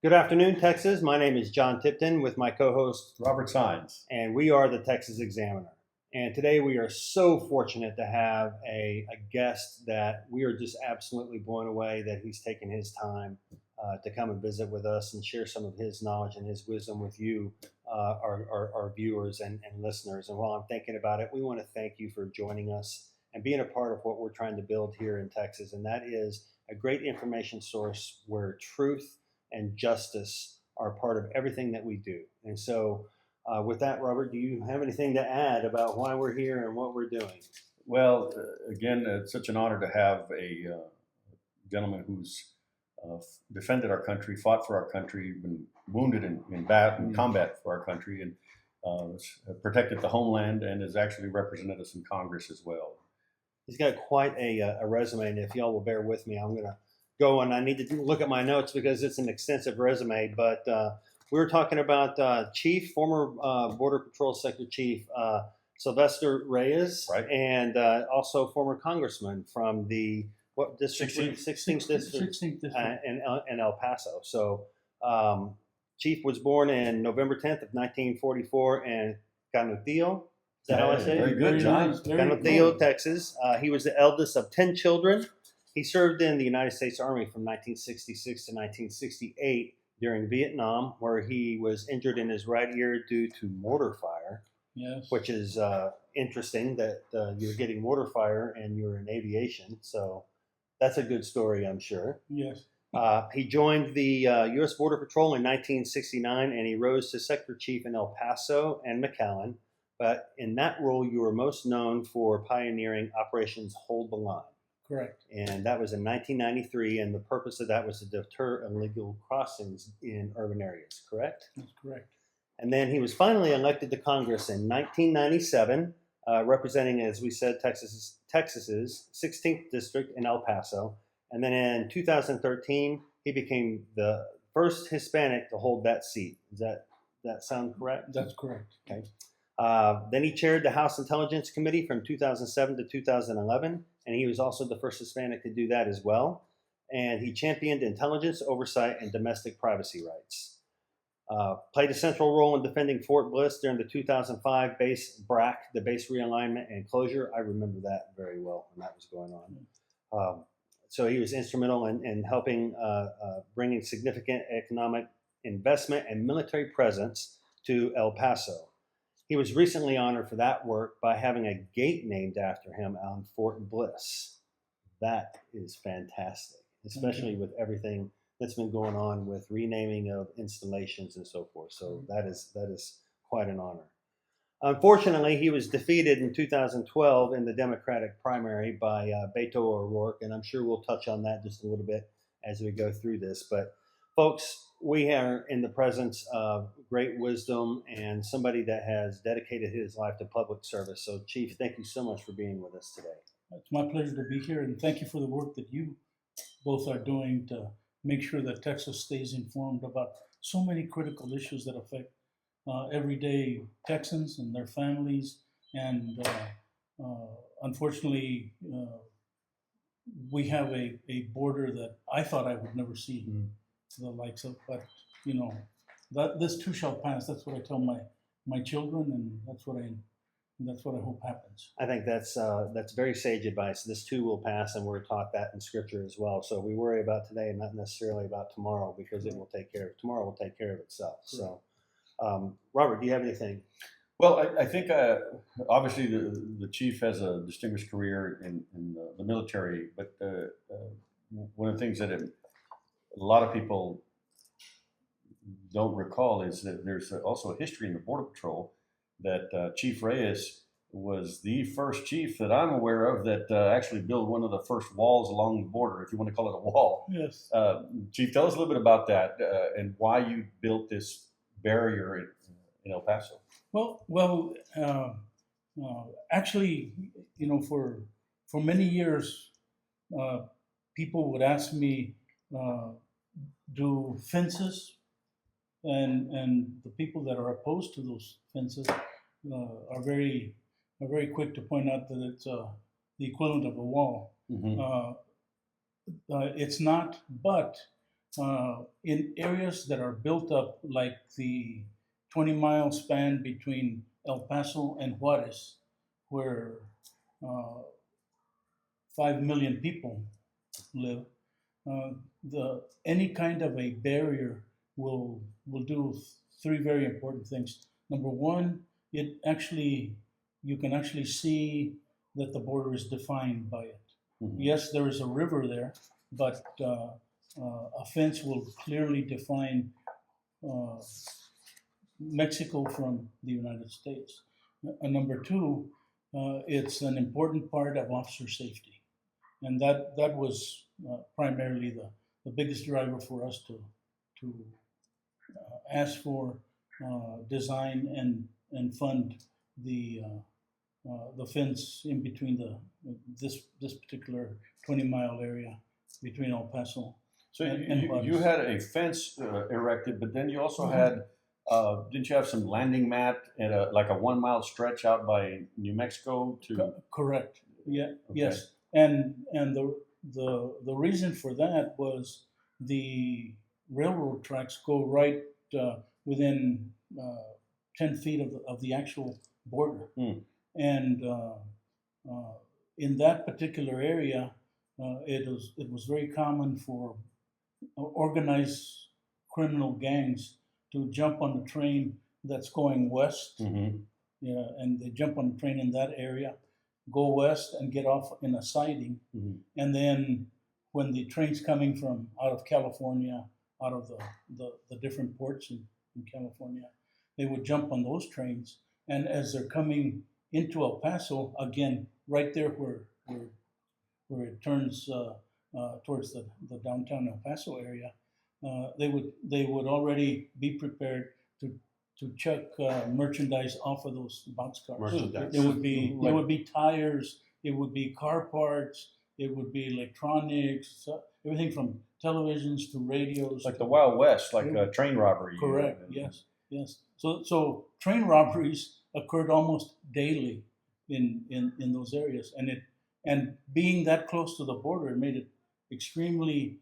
Good afternoon, Texas. My name is John Tipton with my co-host, Robert Signs. and we are the Texas Examiner. And today we are so fortunate to have a guest that we are just absolutely blown away that he's taken his time to come and visit with us and share some of his knowledge and his wisdom with you, our viewers and listeners. And while I'm thinking about it, we want to thank you for joining us and being a part of what we're trying to build here in Texas. And that is a great information source where truth and justice are part of everything that we do. And so, with that, Robert, do you have anything to add about why we're here and what we're doing? Well, again, it's such an honor to have a gentleman who's defended our country, fought for our country, been wounded in combat for our country, and protected the homeland, and has actually represented us in Congress as well. He's got quite a resume, and if y'all will bear with me, I'm going to go and I need to look at my notes because it's an extensive resume. But we were talking about former Border Patrol Sector Chief Sylvester Reyes, right, and also former congressman from the what district? 16th district, 16th district. In El Paso. So Chief was born in November 10th of 1944 in Canutillo. Is that how I say it? Very good, John. Canutillo, Texas. He was the eldest of 10 children. He served in the United States Army from 1966 to 1968 during Vietnam, where he was injured in his right ear due to mortar fire. Yes. Which is interesting that you're getting mortar fire and you're in aviation. So that's a good story, I'm sure. Yes. He joined the U.S. Border Patrol in 1969, and he rose to Sector Chief in El Paso and McAllen. But in that role, you were most known for pioneering Operations Hold the Line. Correct. And that was in 1993, and the purpose of that was to deter illegal crossings in urban areas, correct? That's correct. And then he was finally elected to Congress in 1997, representing, as we said, Texas's 16th district in El Paso. And then in 2013, he became the first Hispanic to hold that seat. Does that sound correct? That's correct. Okay. Then he chaired the House Intelligence Committee from 2007 to 2011, and he was also the first Hispanic to do that as well. And he championed intelligence oversight and domestic privacy rights. Played a central role in defending Fort Bliss during the 2005 base BRAC, the base realignment and closure. I remember that very well when that was going on. So he was instrumental in helping bringing significant economic investment and military presence to El Paso. He was recently honored for that work by having a gate named after him on Fort Bliss. That is fantastic, especially with everything that's been going on with renaming of installations and so forth. So that is quite an honor. Unfortunately, he was defeated in 2012 in the Democratic primary by Beto O'Rourke, and I'm sure we'll touch on that just a little bit as we go through this. But folks, we are in the presence of great wisdom and somebody that has dedicated his life to public service. So, Chief, thank you so much for being with us today. It's my pleasure to be here, and thank you for the work that you both are doing to make sure that Texas stays informed about so many critical issues that affect everyday Texans and their families. And unfortunately, we have a border that I thought I would never see the likes of, but you know, that this too shall pass. That's what I tell my children, and that's what I hope happens. I think that's very sage advice. This too will pass, and we're taught that in Scripture as well. So we worry about today and not necessarily about tomorrow, because it will take care of tomorrow. Will take care of itself. So, Robert, do you have anything? Well, I think obviously the chief has a distinguished career in the military, but one of the things that a lot of people don't recall is that there's also a history in the Border Patrol that Chief Reyes was the first chief that I'm aware of that actually built one of the first walls along the border, if you want to call it a wall. Yes. Chief, tell us a little bit about that and why you built this barrier in El Paso. Well, actually, you know, for many years, people would ask me, do fences, and the people that are opposed to those fences are very quick to point out that it's the equivalent of a wall. Mm-hmm. It's not, but in areas that are built up like the 20-mile span between El Paso and Juarez, where 5 million people live, any kind of a barrier will do three very important things. Number one, you can actually see that the border is defined by it. Mhm. Yes, there is a river there, but a fence will clearly define Mexico from the United States. Number two, it's an important part of officer safety, and that was primarily the biggest driver for us to ask for, design and fund the fence in between this particular 20-mile area between El Paso. So And you had a fence erected, but then you also Mhm. had, didn't you have some landing mat at like a 1 mile stretch out by New Mexico to? Correct. Yeah. Okay. Yes. And the reason for that was the railroad tracks go right within 10 feet of the actual border. Hmm. And in that particular area, it was very common for organized criminal gangs to jump on the train that's going west. Mhm. Yeah, and they jump on the train in that area, go west and get off in a siding. Mhm. And then when the train's coming from out of California, out of the different ports in California, they would jump on those trains. And as they're coming into El Paso, again, right there where it turns towards the downtown El Paso area, they would already be prepared to chuck merchandise off of those boxcars. Merchandise. It would be tires, it would be car parts, it would be electronics, everything from televisions to radios. Like the Wild West, like a train robbery. Correct. Yes. So train robberies occurred almost daily in those areas, and being that close to the border, it made it extremely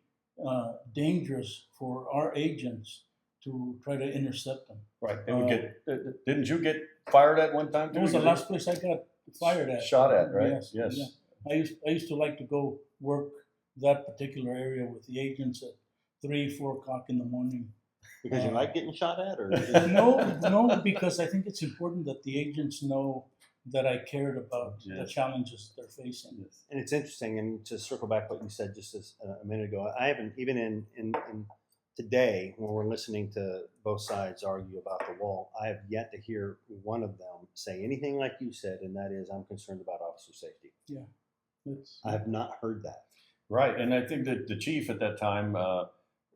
dangerous for our agents to try to intercept them. Right. They would get. Didn't you get fired at one time? That was the last place I got fired at. Shot at, right? Yes. Yes. Yeah. I used to like to go work that particular area with the agents at 3-4 o'clock in the morning. Because you like getting shot at, or No, because I think it's important that the agents know that I cared about the Yes. challenges they're facing. Yes. And it's interesting, and to circle back what you said just a minute ago, I haven't, even in today, when we're listening to both sides argue about the wall, I have yet to hear one of them say anything like you said, and that is, I'm concerned about officer safety. Yeah. I have not heard that. Right, and I think that the chief at that time,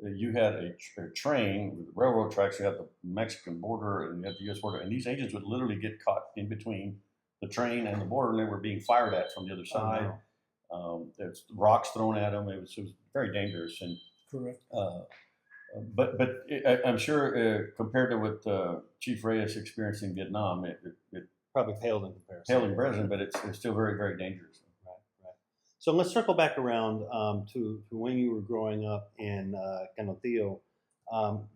you had a train with railroad tracks. You had the Mexican border, and you had the U.S. border, and these agents would literally get caught in between the train and the border, and they were being fired at from the other side. There's rocks thrown at them. It was very dangerous, and Correct. but I'm sure compared to what Chief Reyes experienced in Vietnam, it Probably paled in comparison. paled in comparison, but it's still very, very dangerous. Right. So let's circle back around to when you were growing up in Canotillo.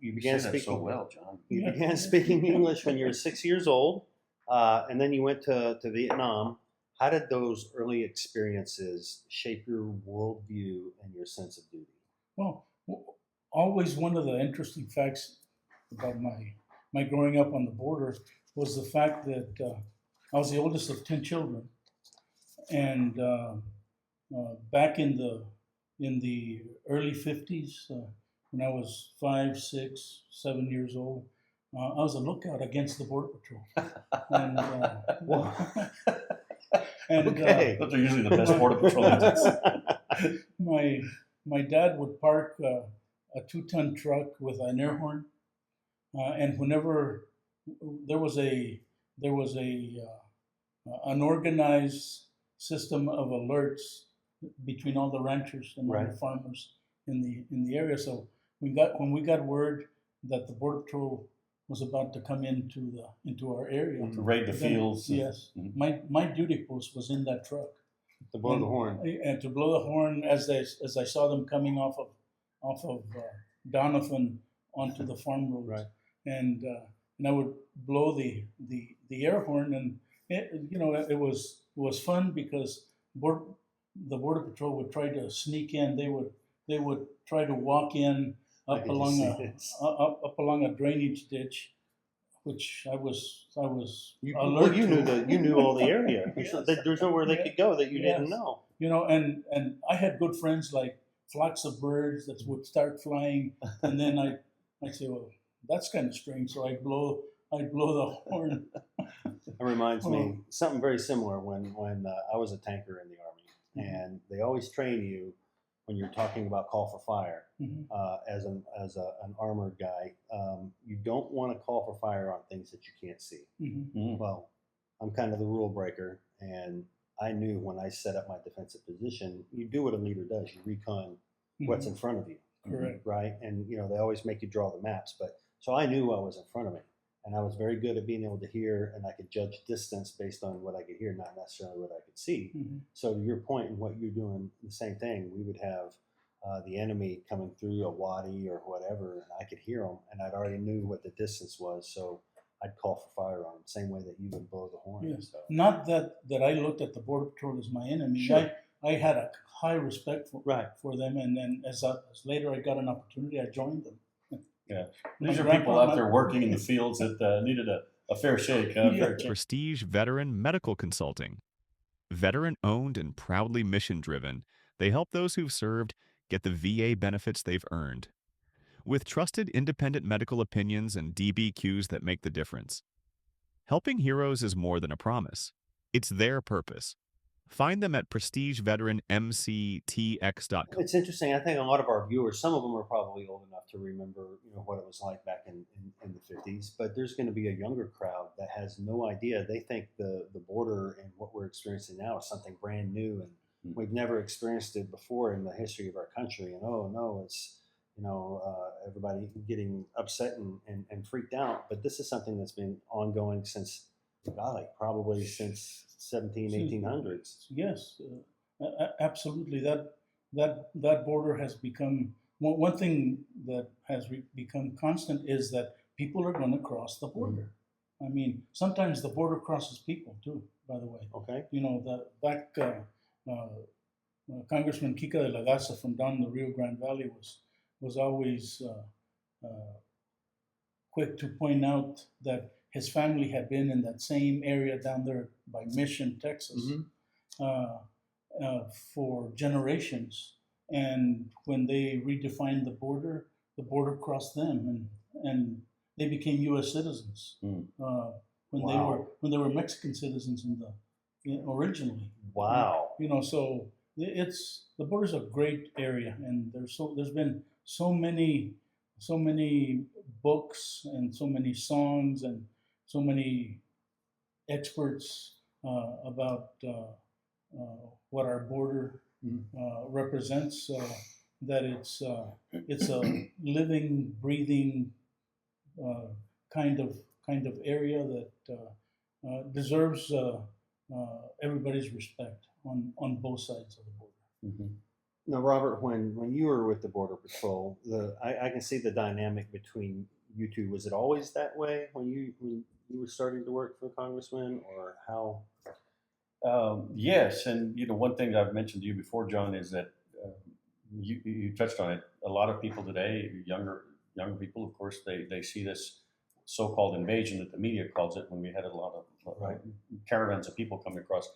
You began said that speaking so well, John. You began speaking English when you were 6 years old, and then you went to Vietnam. How did those early experiences shape your worldview and your sense of duty? Well, always one of the interesting facts about my growing up on the border was the fact that I was the oldest of 10 children, and back in the early 50s, when I was 5, 6, 7 years old, I was a lookout against the Border Patrol. And, and Okay. Those are usually the best border patrol agents. my dad would park a 2-ton truck with an air horn, and whenever there was an organized system of alerts between all the ranchers and all Right. the farmers in the area. So when we got word that the Border Patrol was about to come into our area, To raid the then- fields. Yes, Mhm. my duty post was in that truck. To blow the horn. And to blow the horn as I saw them coming off off of Donovan onto the farm roads, Right. and I would blow the air horn, and it was fun because the border patrol would try to sneak in. They would try to walk in I up could just along see this. up along a drainage ditch, which I was You, alert well, you to. you knew all the area. Yes. There's nowhere they could go that you didn't Yes. know. And I had good friends like flocks of birds that would start flying, and then I say, well, that's kind of strange. So I'd blow the horn. It reminds me something very similar when I was a tanker in the Army, and they always train you when you're talking about call for fire as an armored guy. You don't want to call for fire on things that you can't see. Well, I'm kind of the rule breaker, and I knew when I set up my defensive position, you do what a leader does. You recon what's in front of you. Correct. Right? And, they always make you draw the maps. But so I knew what was in front of me. And I was very good at being able to hear, and I could judge distance based on what I could hear, not necessarily what I could see. So to your point and what you're doing, the same thing, we would have the enemy coming through a wadi or whatever, and I could hear them, and I'd already knew what the distance was. So I'd call for fire on them, same way that you would blow the horn. Yes. So. Not that I looked at the border patrol as my enemy. Sure. I had a high respect Right. for them, and then as later I got an opportunity, I joined them. Yeah, My these are grandpa- people out there working in the fields that needed a fair shake. Prestige Veteran Medical Consulting. Veteran owned and proudly mission driven, they help those who've served get the VA benefits they've earned. With trusted independent medical opinions and DBQs that make the difference. Helping heroes is more than a promise. It's their purpose. Find them at prestigeveteranmctx.com. It's interesting. I think a lot of our viewers, some of them are probably old enough to remember, what it was like back in the 50s. But there's going to be a younger crowd that has no idea. They think the border and what we're experiencing now is something brand new, and we've never experienced it before in the history of our country. And oh no, it's everybody getting upset and freaked out. But this is something that's been ongoing since, probably since 1800s. Yes, absolutely. That border has become one thing that has become constant is that people are going to cross the border. I mean, sometimes the border crosses people too. By the way, Okay. Congressman Kika de la Garza from down in the Rio Grande Valley was always quick to point out that his family had been in that same area down there by Mission, Texas, for generations. And when they redefined the border crossed them, and they became U.S. citizens when they were Mexican citizens originally. Wow. So the border's a great area, and there's been so many books and so many songs and so many experts about what our border represents. That it's a living, breathing kind of area that deserves everybody's respect on both sides of the border. Now, Robert, when you were with the Border Patrol, I can see the dynamic between you two. Was it always that way when you were starting to work for Congressman, or how? Yes, and one thing that I've mentioned to you before, John, is that you touched on it. A lot of people today, younger people, of course, they see this so-called invasion that the media calls it. When we had a lot of caravans of people coming across,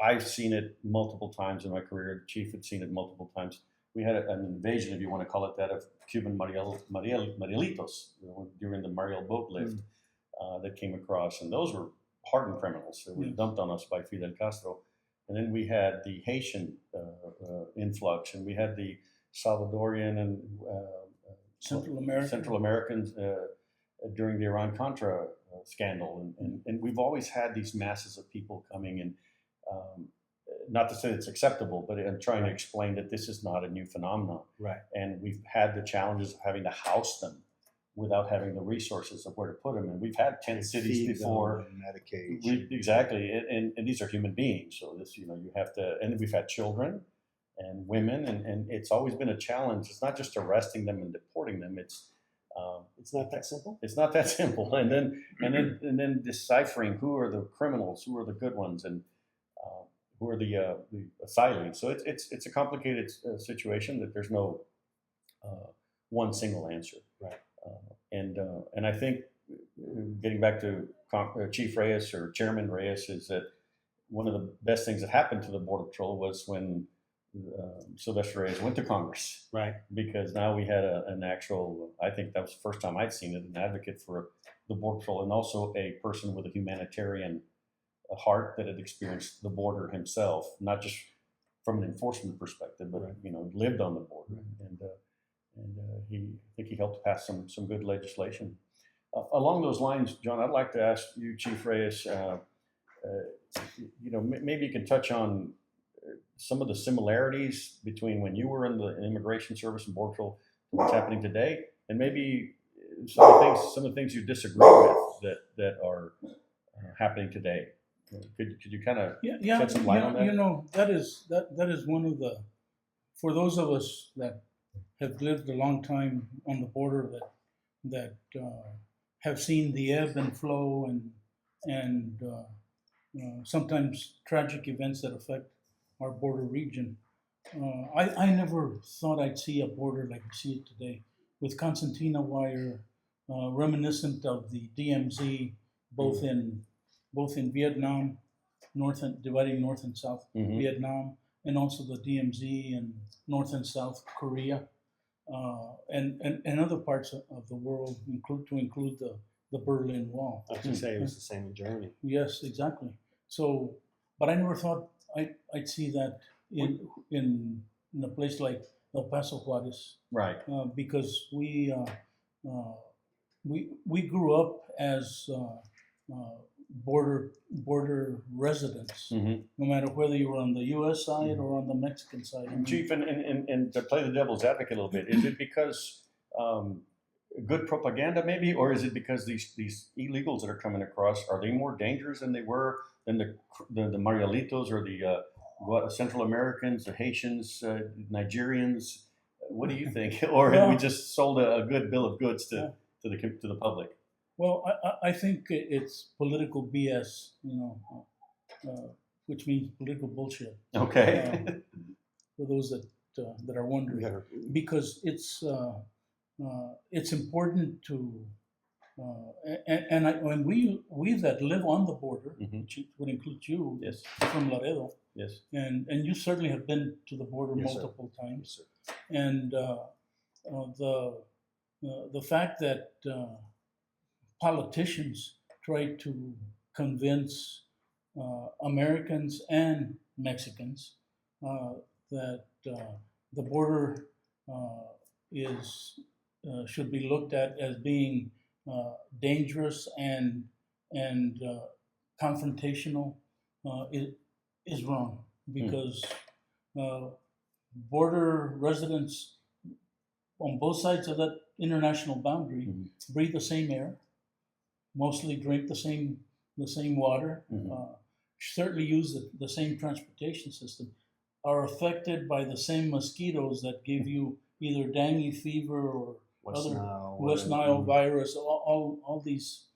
I've seen it multiple times in my career. The chief had seen it multiple times. We had an invasion, if you want to call it that, of Cuban Marielitos during the Mariel boat lift that came across, and those were hardened criminals that were dumped on us by Fidel Castro. And then we had the Haitian influx, and we had the Salvadorian and Central Americans during the Iran-Contra scandal. And we've always had these masses of people coming in. Not to say it's acceptable, but I'm trying to explain that this is not a new phenomenon. Right. And we've had the challenges of having to house them without having the resources of where to put them. And we've had tent cities before. Medication. Exactly. And these are human beings. So this, you have to, and we've had children. and women, and it's always been a challenge. It's not just arresting them and deporting them. It's not that simple. It's not that simple. And then deciphering who are the criminals, who are the good ones, and who are the asylees. So it's a complicated situation that there's no one single answer. Right. And I think getting back to Chief Reyes or Chairman Reyes is that one of the best things that happened to the Border Patrol was when Sylvester Reyes went to Congress, Right. because now we had an actual, I think that was the first time I'd seen it, an advocate for the Border Patrol, and also a person with a humanitarian heart that had experienced the border himself, not just from an enforcement perspective, but lived on the border, and I think he helped pass some good legislation. Along those lines, John, I'd like to ask you, Chief Reyes, maybe you can touch on some of the similarities between when you were in the Immigration Service and Border Patrol and what's happening today, and maybe some of the things you disagree with that are happening today. Could you kind of shed some light on that? That is one of the, for those of us that have lived a long time on the border, that have seen the ebb and flow and sometimes tragic events that affect our border region. I never thought I'd see a border like we see it today, with concertina wire, reminiscent of the DMZ, both in Vietnam, dividing North and South Vietnam, and also the DMZ in North and South Korea, and other parts of the world, to include the Berlin Wall. I was going to say it was the same in Germany. Yes, exactly. So, but I never thought I'd see that in a place like El Paso, Juarez, Right. because we grew up as border residents, no matter whether you were on the U.S. side or on the Mexican side. Chief, and to play the devil's advocate a little bit, is it because good propaganda maybe, or is it because these illegals that are coming across, are they more dangerous than they were than the Marielitos or the Central Americans, the Haitians, Nigerians? What do you think? Or have we just sold a good bill of goods to the public? Well, I think it's political BS, which means political bullshit. Okay. For those that are wondering, because it's important to, and we that live on the border, which would include you, Yes. from Laredo, Yes. and you certainly have been to the border multiple times, and the fact that politicians try to convince Americans and Mexicans that the border should be looked at as being dangerous and confrontational is wrong, because border residents on both sides of that international boundary breathe the same air, mostly drink the same water, certainly use the same transportation system, are affected by the same mosquitoes that give you either dengue fever or West Nile virus, all these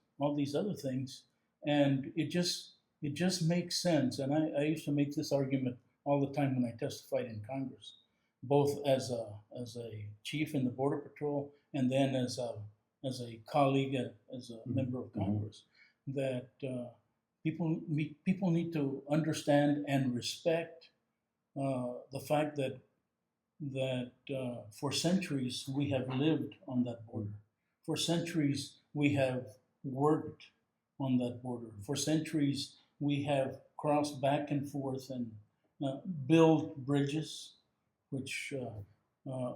other things, and it just makes sense. And I used to make this argument all the time when I testified in Congress, both as a chief in the Border Patrol and then as a colleague, as a member of Congress, that people need to understand and respect the fact that for centuries we have lived on that border. For centuries we have worked on that border. For centuries we have crossed back and forth and built bridges, which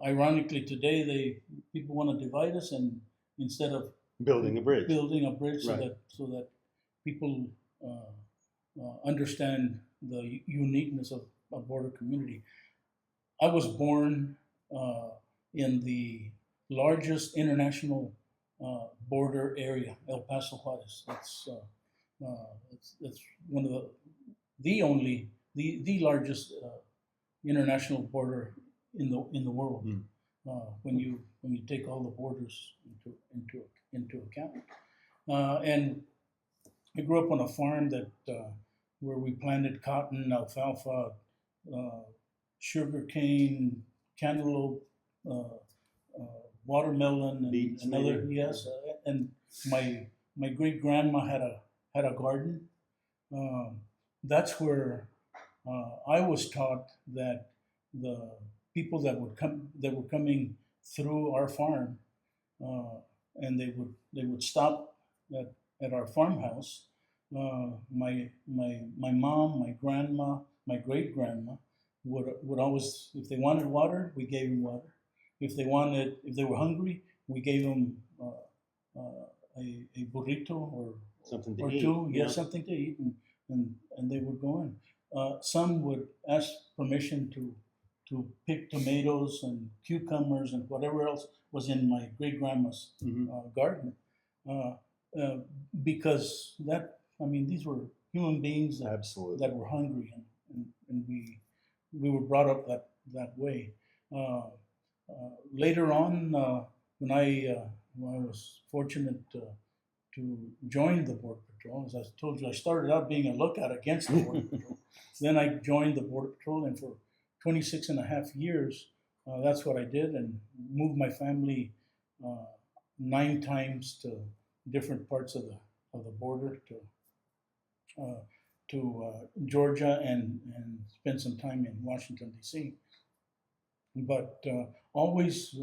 ironically today people want to divide us, and instead of building a bridge, so that people understand the uniqueness of a border community. I was born in the largest international border area, El Paso, Juarez. That's one of the largest international border in the world. When you take all the borders into account. And I grew up on a farm that where we planted cotton, alfalfa, sugarcane, cantaloupe, watermelon, and Beets, another maybe? yes. And my great grandma had a garden. That's where I was taught that the people that were coming through our farm, and they would stop at our farmhouse. My mom, my grandma, my great grandma would always, if they wanted water, we gave them water. If they were hungry, we gave them a burrito or Something to or eat. two, you know? something to eat, and they would go in. Some would ask permission to pick tomatoes and cucumbers and whatever else was in my great grandma's garden, because these were human beings Absolutely. that were hungry, and we were brought up that way. Later on, when I was fortunate to join the Border Patrol, as I told you, I started out being a lookout against the Border Patrol. Then I joined the Border Patrol, and for 26 and a half years, that's what I did, and moved my family 9 times to different parts of the border to Georgia, and spent some time in Washington D.C. But always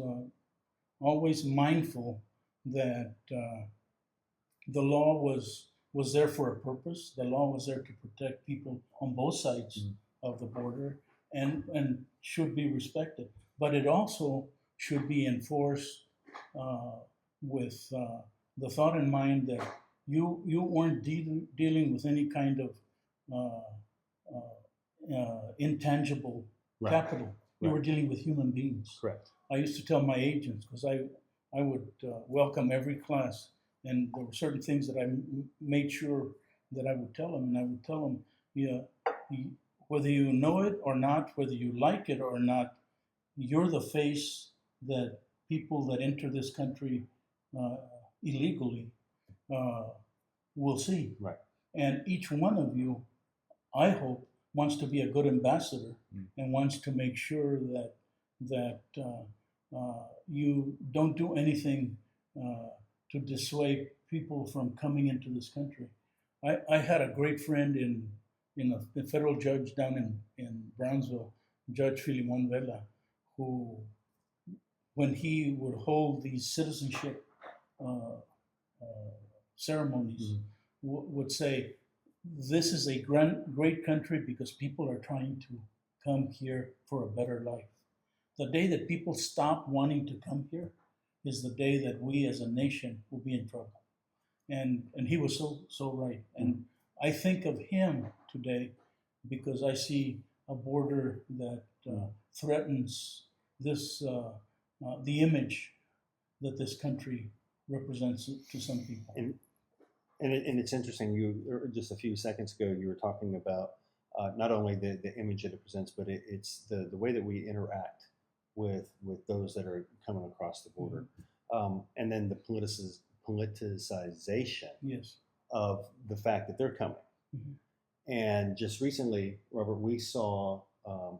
mindful that the law was there for a purpose. The law was there to protect people on both sides of the border, and should be respected. But it also should be enforced with the thought in mind that you weren't dealing with any kind of intangible capital. You were dealing with human beings. Correct. I used to tell my agents, because I would welcome every class, and there were certain things that I made sure that I would tell them, and I would tell them, whether you know it or not, whether you like it or not, you're the face that people that enter this country illegally will see. Right. And each one of you, I hope, wants to be a good ambassador and wants to make sure that you don't do anything to dissuade people from coming into this country. I had a great friend in a federal judge down in Brownsville, Judge Filimon Vela, who, when he would hold these citizenship ceremonies, would say, "This is a great country because people are trying to come here for a better life." The day that people stop wanting to come here is the day that we as a nation will be in trouble. And he was so right. And I think of him today because I see a border that threatens this the image that this country represents to some people. And it's interesting. Just a few seconds ago, you were talking about not only the image that it presents, but it's the way that we interact with those that are coming across the border, and then the politicization of the fact that they're coming. And just recently, Robert, we saw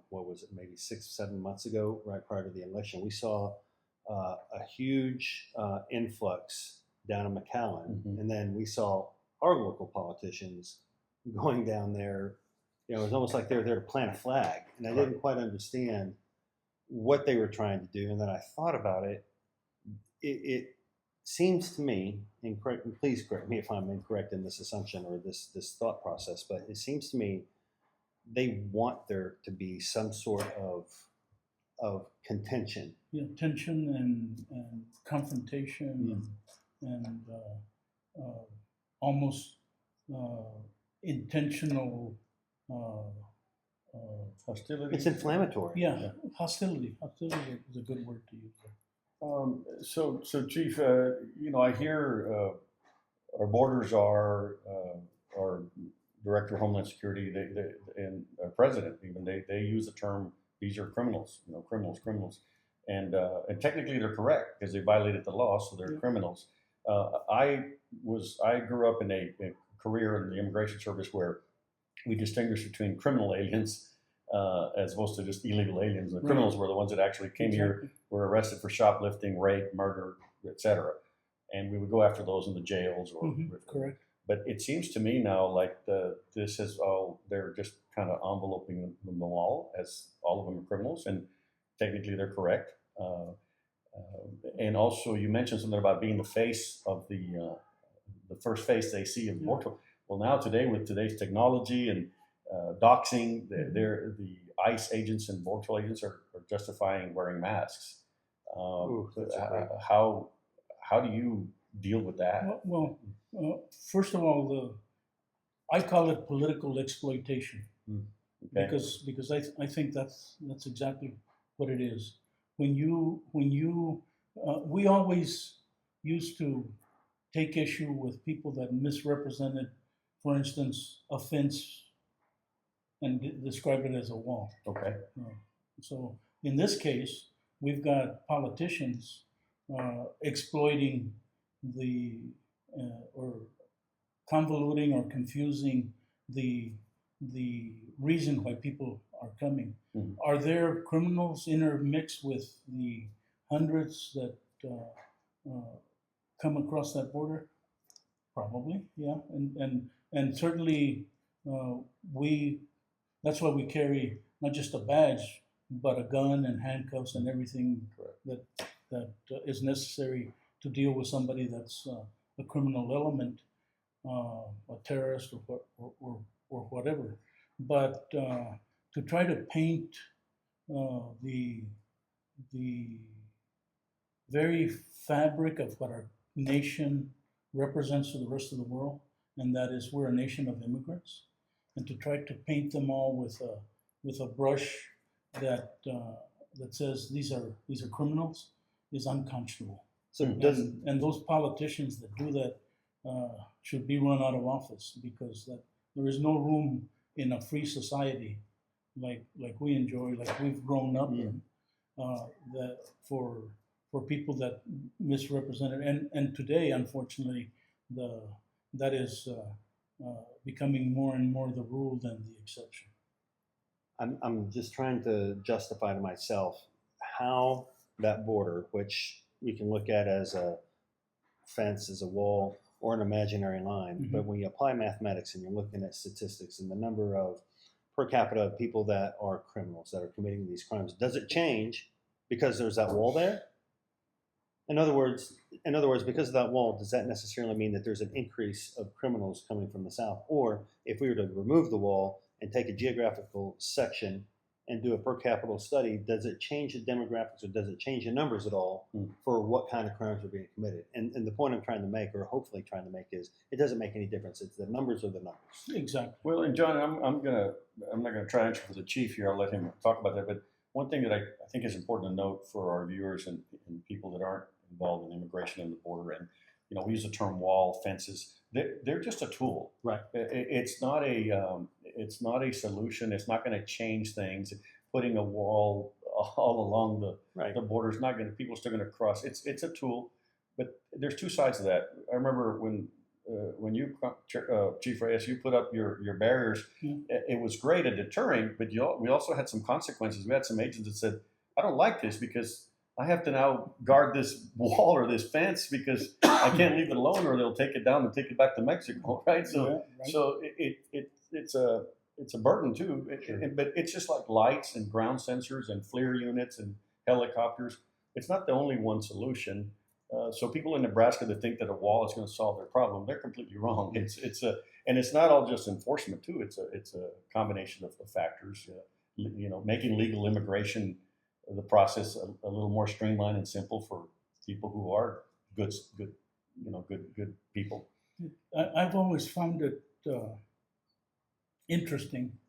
what was it, maybe 6-7 months ago, right prior to the election, we saw a huge influx down in McAllen, and then we saw our local politicians going down there. It was almost like they were there to plant a flag, and I didn't quite understand what they were trying to do. And then I thought about it. It seems to me, and please correct me if I'm incorrect in this assumption or this thought process, but it seems to me they want there to be some sort of contention. Yeah, tension and confrontation and almost intentional hostility. It's inflammatory. Yeah, hostility. Hostility is a good word to use. So Chief, I hear our borders are our Director of Homeland Security and President even they use the term these are criminals, criminals. And technically they're correct because they violated the law, so they're criminals. I grew up in a career in the immigration service where we distinguished between criminal aliens as opposed to just illegal aliens. The criminals were the ones that actually came here, were arrested for shoplifting, rape, murder, etc. And we would go after those in the jails. Correct. But it seems to me now like this is they're just kind of enveloping them all as all of them are criminals, and technically they're correct. And also, you mentioned something about being the face of the first face they see of border. Well, now today with today's technology and doxing, the ICE agents and border patrol agents are justifying wearing masks. How do you deal with that? Well, first of all, I call it political exploitation, because I think that's exactly what it is. We always used to take issue with people that misrepresented, for instance, a fence and describe it as a wall. Okay. So in this case, we've got politicians exploiting or convoluting or confusing the reason why people are coming. Mm-hmm. Are there criminals intermixed with the hundreds that come across that border? Probably, yeah, and certainly that's why we carry not just a badge, but a gun and handcuffs and everything that is necessary to deal with somebody that's a criminal element, a terrorist or whatever. But to try to paint the very fabric of what our nation represents to the rest of the world, and that is we're a nation of immigrants, and to try to paint them all with a brush that says these are criminals is unconscionable. So and those politicians that do that should be run out of office, because there is no room in a free society like we enjoy, like we've grown up in, that for people that misrepresented, and today, unfortunately, that is becoming more and more the rule than the exception. I'm just trying to justify to myself how that border, which we can look at as a fence, as a wall, or an imaginary line, but when you apply mathematics and you're looking at statistics and the number of per capita of people that are criminals, that are committing these crimes, does it change because there's that wall there? In other words, because of that wall, does that necessarily mean that there's an increase of criminals coming from the South? Or if we were to remove the wall and take a geographical section and do a per capita study, does it change the demographics or does it change the numbers at all for what kind of crimes are being committed? And the point I'm trying to make, or hopefully trying to make, is it doesn't make any difference. It's the numbers are the numbers. Exactly. Well, and John, I'm not gonna try to answer for the chief here. I'll let him talk about that. But one thing that I think is important to note for our viewers and people that aren't involved in immigration and the border, and we use the term wall, fences. They're just a tool. Right. It's not a solution. It's not going to change things. Putting a wall all along the border is not going to. People are still going to cross. It's a tool, but there's two sides of that. I remember when you, Chief Reyes, you put up your barriers. It was great at deterring, but we also had some consequences. We had some agents that said, "I don't like this because I have to now guard this wall or this fence because I can't leave it alone, or they'll take it down and take it back to Mexico." Right. So it's a burden too. But it's just like lights and ground sensors and FLIR units and helicopters. It's not the only one solution. So people in Nebraska that think that a wall is going to solve their problem, they're completely wrong. And it's not all just enforcement too. It's a combination of factors. Making legal immigration, the process a little more streamlined and simple for people who are good people. I've always found it interesting.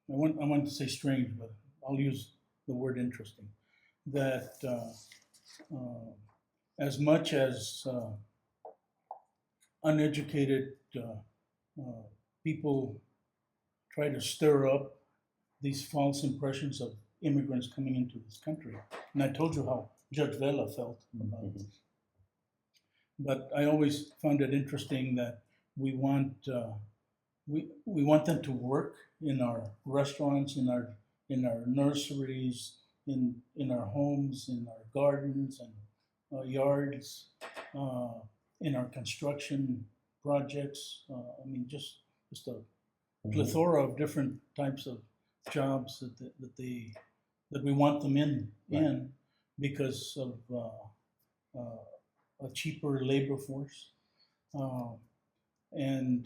I want to say strange, but I'll use the word interesting. That as much as uneducated people try to stir up these false impressions of immigrants coming into this country. And I told you how Judge Vela felt about it. But I always found it interesting that we want them to work in our restaurants, in our nurseries, in our homes, in our gardens and yards, in our construction projects. I mean, just a plethora of different types of jobs that we want them in because of a cheaper labor force, and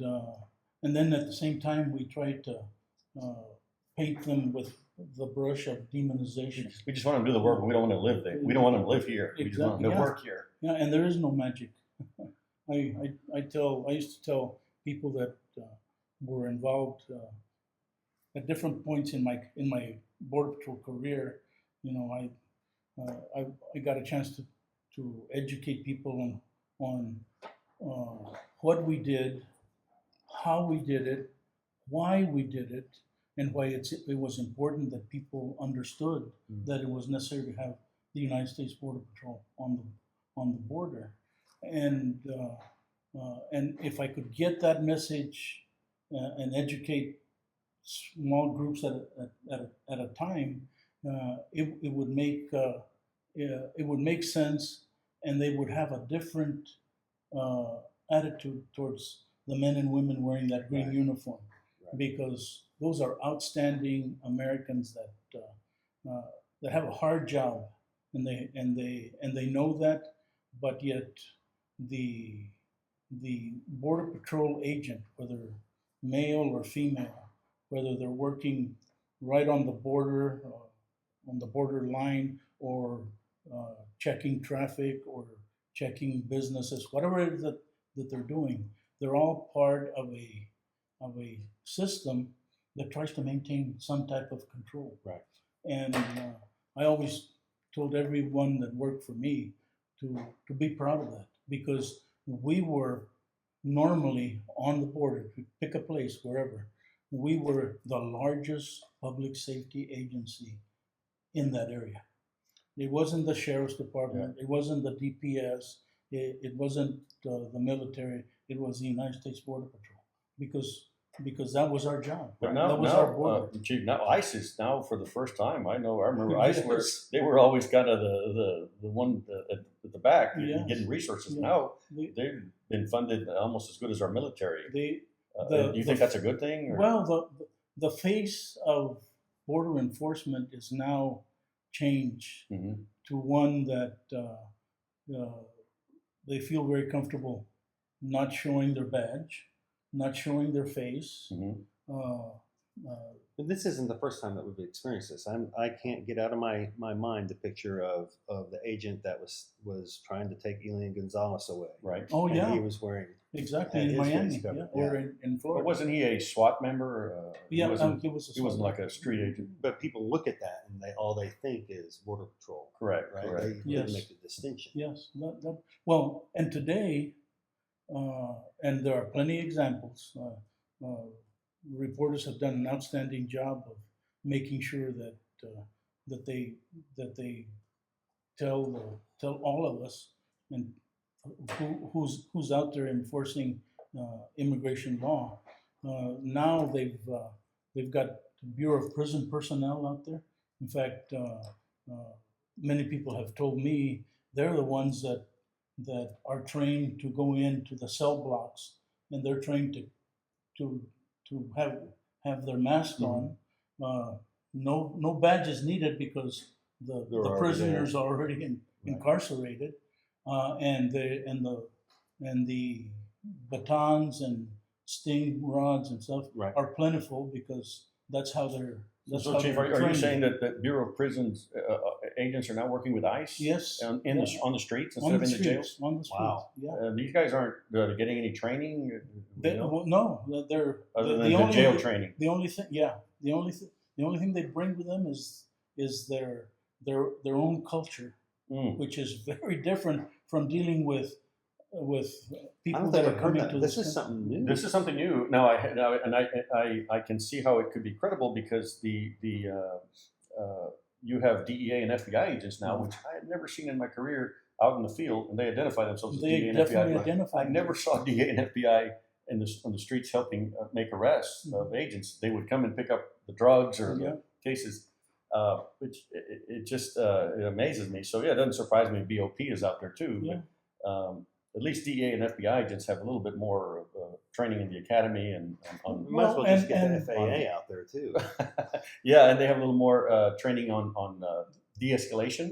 then at the same time we try to paint them with the brush of demonization. We just want them to do the work, but we don't want to live there. We don't want them to live here. We just want them to work here. Yeah, and there is no magic. I used to tell people that were involved at different points in my Border Patrol career. You know, I got a chance to educate people on what we did, how we did it, why we did it, and why it was important that people understood that it was necessary to have the United States Border Patrol on the border, and if I could get that message and educate small groups at a time, it would make sense, and they would have a different attitude towards the men and women wearing that green uniform, because those are outstanding Americans that have a hard job, and they know that, but yet the Border Patrol agent, whether male or female, whether they're working right on the border, on the border line, or checking traffic or checking businesses, whatever it is that they're doing, they're all part of a system that tries to maintain some type of control. Right. And I always told everyone that worked for me to be proud of that, because we were normally on the border, to pick a place wherever, we were the largest public safety agency in that area. It wasn't the sheriff's department, it wasn't the DPS, it wasn't the military, it was the United States Border Patrol, because that was our job. But that was our border. Chief, now ICE is now for the first time. I remember ICE they were always kind of the one at the back getting resources. Yeah. Now they've been funded almost as good as our military. Do you think that's a good thing? Or? Well, the face of border enforcement is now changed to one that they feel very comfortable not showing their badge, not showing their face. But this isn't the first time that we've experienced this. I can't get out of my mind the picture of the agent that was trying to take Elian Gonzalez away. Right. Oh, And yeah. he was wearing Exactly, in Miami, or in Florida. But wasn't he a SWAT member? He wasn't like a street agent. But people look at that and all they think is Border Patrol. Correct. Right? Correct. They Yes. make the distinction. Yes. Well, and today, and there are plenty of examples. Reporters have done an outstanding job of making sure that they tell all of us and who's out there enforcing immigration law. Now they've got the Bureau of Prison Personnel out there. In fact, many people have told me they're the ones that are trained to go into the cell blocks, and they're trained to have their mask on. No badges needed, because the prisoners are already incarcerated, and the batons and sting rods and stuff are plentiful, because that's how they're. So, Chief, are you saying that Bureau of Prisons agents are now working with ICE? Yes. On the streets instead on of the in the jails? streets, on the streets. Wow. Yeah. These guys aren't getting any training. No, they're Other than the the only jail training. The only thing they bring with them is their own culture, which is very different from dealing with people that are coming to this is something new. This is something new. Now, I can see how it could be credible, because the you have DEA and FBI agents now, which I had never seen in my career out in the field, and they identify themselves as They DEA and definitely FBI. identify. I never saw DEA and FBI on the streets helping make arrests of agents. They would come and pick up the drugs or the cases, which it just it amazes me. So yeah, it doesn't surprise me BOP is out there too. Yeah. But, at least DEA and FBI agents have a little bit more training in the academy and on. We might as well just get and- the FAA out there too. Yeah, and they have a little more training on de-escalation,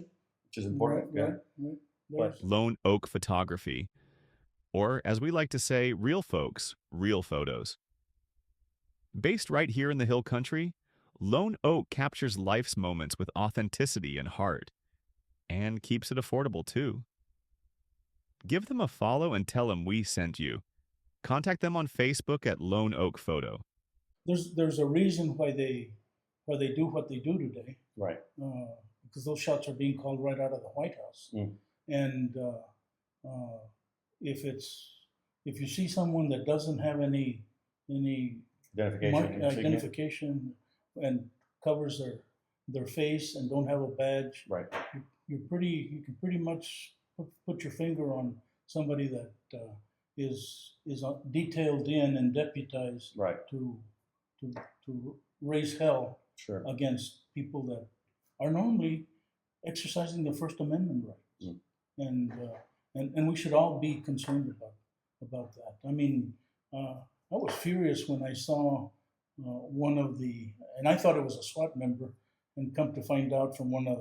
which is important. Right, Yeah. right. But- Lone Oak Photography. Or, as we like to say, real folks, real photos. Based right here in the Hill Country, Lone Oak captures life's moments with authenticity and heart, and keeps it affordable too. Give them a follow and tell them we sent you. Contact them on Facebook at Lone Oak Photo. There's a reason why they do what they do today, Right. because those shots are being called right out of the White House. And if you see someone that doesn't have any Identification. identification and covers their face and don't have a badge, Right. you can pretty much put your finger on somebody that is detailed in and deputized Right. to raise hell Sure. against people that are normally exercising their First Amendment rights, and we should all be concerned about that. I mean, I was furious when I saw one of the, and I thought it was a SWAT member, and come to find out from one of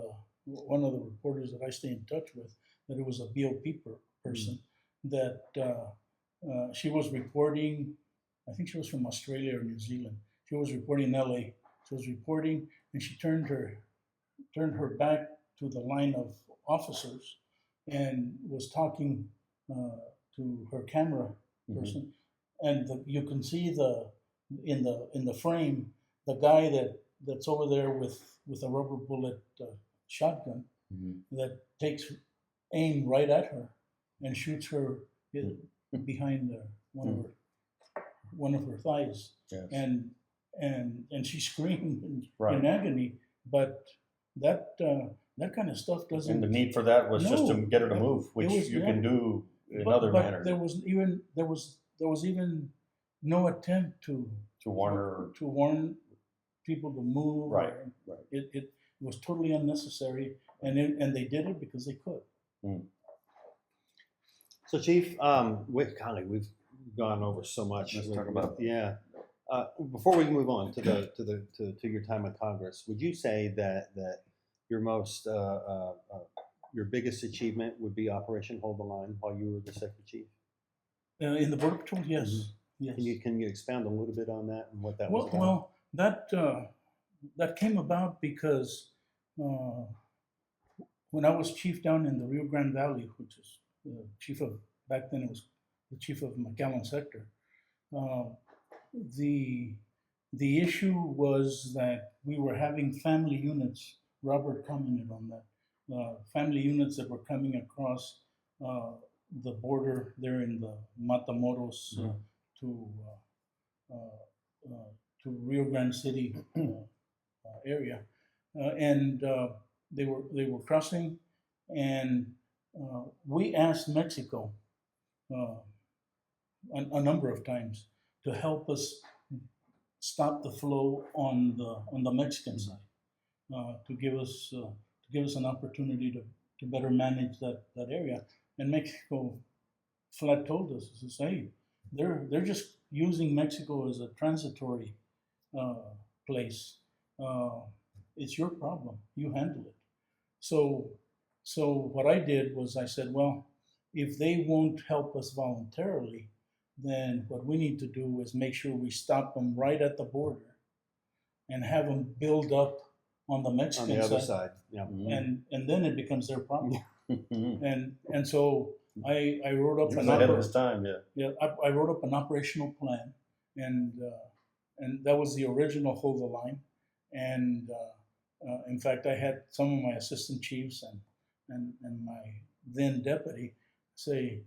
the reporters that I stay in touch with that it was a BOP person that she was reporting. I think she was from Australia or New Zealand. She was reporting in LA. She was reporting, and she turned her back to the line of officers and was talking to her camera person. And you can see in the frame the guy that's over there with a rubber bullet shotgun that takes aim right at her and shoots her behind one of her thighs. Yes. And she screamed Right. in agony. But that kind of stuff doesn't. And the need for that was just to No, get her to move, which it was- you can do in but, other but manners there was even no attempt to to warn her. to warn people to move. Right, or- right. It was totally unnecessary, and they did it because they could. So, Chief, we've gone over so much. Let's talk about- Yeah. Before we move on to your time in Congress, would you say that your most your biggest achievement would be Operation Hold the Line while you were the Sector Chief? In the Border Patrol, yes, yes. Can you expound a little bit on that and what that was about? Well, that came about because when I was chief down in the Rio Grande Valley, which is chief of, back then it was the chief of McAllen sector, the issue was that we were having family units. Robert commented on that. Family units that were coming across the border there in the Matamoros to Rio Grande City area, and they were crossing, and we asked Mexico a number of times to help us stop the flow on the Mexican side, to give us an opportunity to better manage that area. And Mexico flat told us, hey, they're just using Mexico as a transitory place. It's your problem. You handle it. So what I did was I said, well, if they won't help us voluntarily, then what we need to do is make sure we stop them right at the border and have them build up on the Mexican on the other side, yeah. and then it becomes their problem. and so I wrote up Ahead of his time, I wrote up an operational plan, and that was the original Hold the Line. And in fact, I had some of my assistant chiefs and my then deputy say,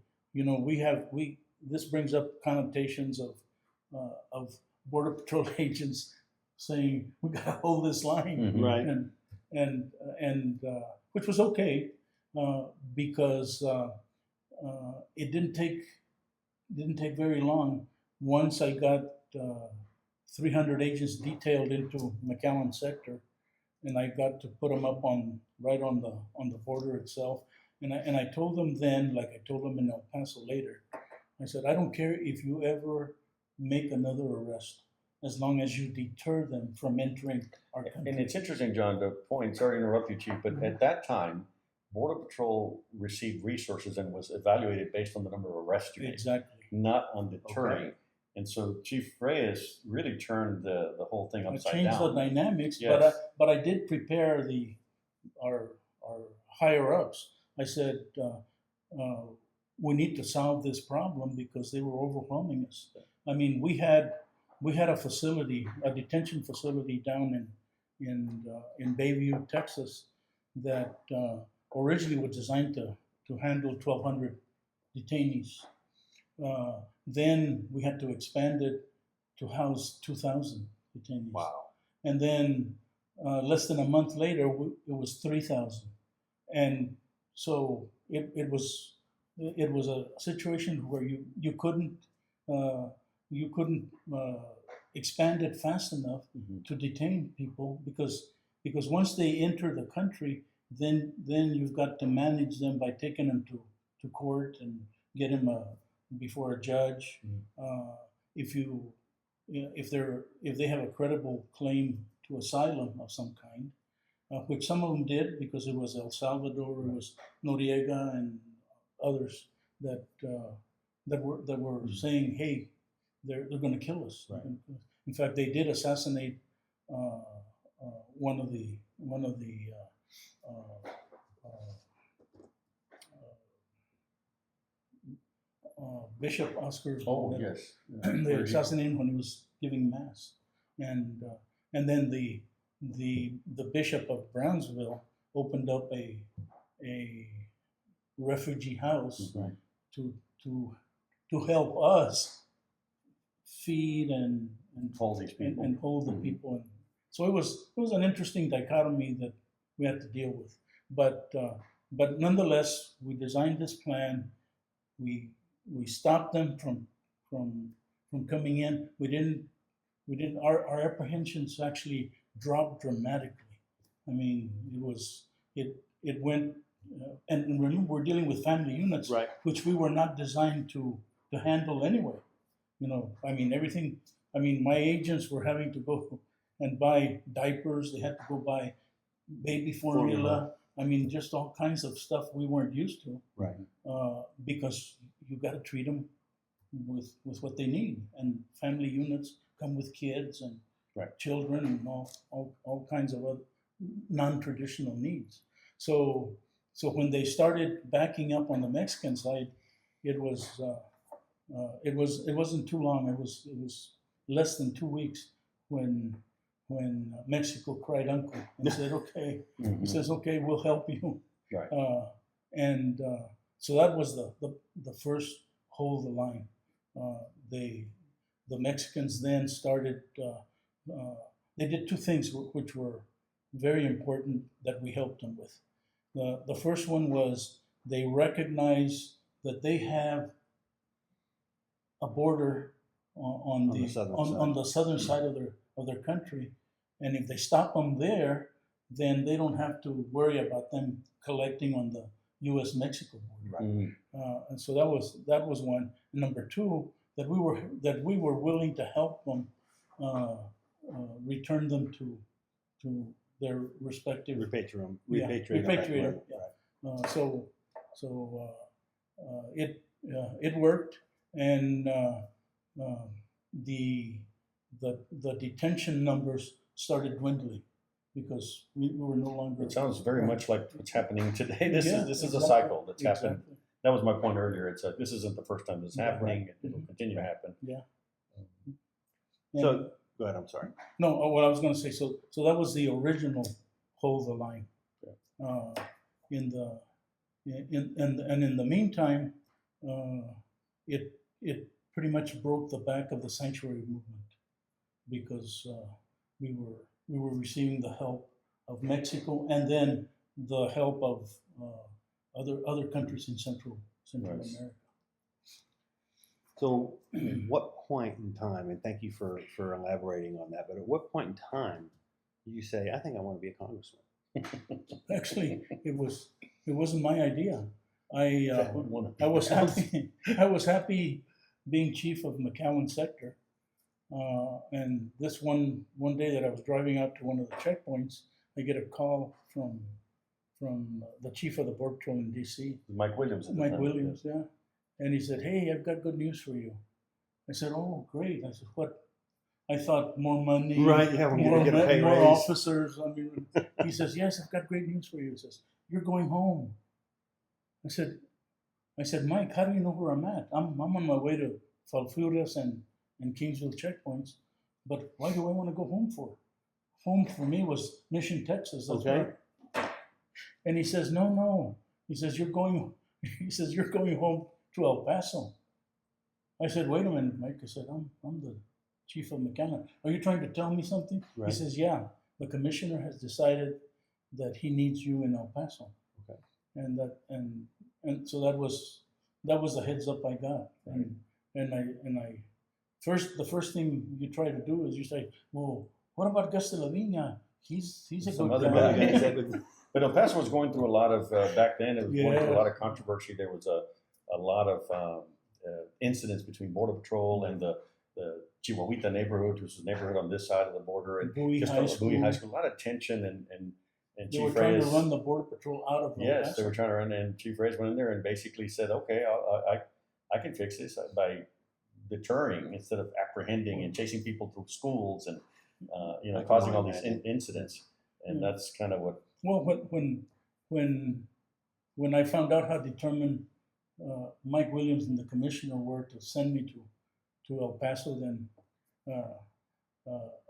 this brings up connotations of Border Patrol agents saying we got to hold this line, Right. and which was okay because it didn't take very long. Once I got 300 agents detailed into McAllen sector, and I got to put them up right on the border itself. And I told them then, like I told them in El Paso later, I said, I don't care if you ever make another arrest, as long as you deter them from entering our country. And it's interesting, John, the point, sorry to interrupt you, Chief, but at that time, Border Patrol received resources and was evaluated based on the number of arrests you made, Exactly. not on deterring. Okay. And so Chief Reyes really turned the whole thing I upside changed down. the dynamics, Yes. but I did prepare our higher ups. I said we need to solve this problem because they were overwhelming us. I mean, we had a facility, a detention facility down in Bayview, Texas, that originally was designed to handle 1,200 detainees. Then we had to expand it to house 2,000 detainees. Wow. And then less than a month later, it was 3,000. And so it was a situation where you couldn't expand it fast enough to detain people because once they enter the country, then you've got to manage them by taking them to court and get them before a judge. If they have a credible claim to asylum of some kind, which some of them did because it was El Salvador, it was Noriega and others that were saying, hey, they're going to kill us. Right. In fact, they did assassinate one of the Bishop Oscar. Oh, yes. They assassinated him when he was giving mass, and then the Bishop of Brownsville opened up a refugee house to help us feed and hold these people. and hold the people. So it was an interesting dichotomy that we had to deal with. But nonetheless, we designed this plan. We stopped them from coming in. We didn't. Our apprehensions actually dropped dramatically. I mean, it went. And remember, we're dealing with family units, Right. which we were not designed to handle anyway. You know, I mean, everything. I mean, my agents were having to go and buy diapers. They had to go buy baby formula. I mean, just all kinds of stuff we weren't used to. Right. Because you got to treat them with what they need. And family units come with kids and children and all kinds of other non-traditional needs. So when they started backing up on the Mexican side, it wasn't too long. It was less than 2 weeks when Mexico cried uncle and said, "Okay," he says, "Okay, we'll help you." Right. So that was the first hold the line. The Mexicans then started. They did two things which were very important that we helped them with. The first one was they recognized that they have a border on the southern side of their country, and if they stop them there, then they don't have to worry about them collecting on the U.S.-Mexico border. Right. And so that was one. And number two, that we were willing to help them return them to their respective Repatriate them. It worked, and the detention numbers started dwindling because we were no longer. It sounds very much like what's happening today. This is a exactly. cycle that's happened. Exactly. That was my point earlier. This isn't the first time this is happening. It will continue to happen. Yeah. So go ahead. I'm sorry. No, what I was going to say. So that was the original hold the line. In the meantime, it pretty much broke the back of the sanctuary movement because we were receiving the help of Mexico, and then the help of other countries in Central Right. America. So, what point in time, and thank you for elaborating on that, but at what point in time did you say, I think I want to be a congressman? Actually, it wasn't my idea. I Wouldn't wanna- was happy. I was happy being chief of McAllen sector, and this one day that I was driving out to one of the checkpoints, I get a call from the chief of the border patrol in D.C. Mike Williams. at the Mike time, Williams, yeah. And he said, "Hey, I've got good news for you." I said, "Oh, great." I said, "What?" I thought more money, Right, yeah, we're gonna get a pay more raise. officers. I mean, he says, "Yes, I've got great news for you." He says, "You're going home." I said, "Mike, how do you know where I'm at? I'm on my way to Falfurrias and Kingsville checkpoints, but why do I want to go home for? Home for me was Mission, Texas. That's Okay. where." And he says, "No." He says, "You're going." He says, "You're going home to El Paso." I said, "Wait a minute, Mike." I said, "I'm the chief of McAllen. Are you trying to tell me something?" Right. He says, "Yeah, the commissioner has decided that he needs you in El Paso." Okay. And so that was the heads up I got. And I the first thing you try to do is you say, "Well, what about Gus de la Viña? He's a Some good other guy." guys that would- But El Paso was going through a lot of, back then, it was going through a Yeah. lot of controversy. There was a lot of incidents between Border Patrol and the Chihuahuita neighborhood, which was a neighborhood on this side of the border, and Bowie just High Bowie High School. School. A lot of tension, and They were Chief trying Reyes. to run the border patrol out of El Yes, Paso. they were trying to run, and Chief Reyes went in there and basically said, "Okay, I can fix this by deterring instead of apprehending and chasing people through schools and Like causing all Ryan these did. incidents." And Yeah. that's kind of what. Well, when I found out how determined Mike Williams and the commissioner were to send me to El Paso, then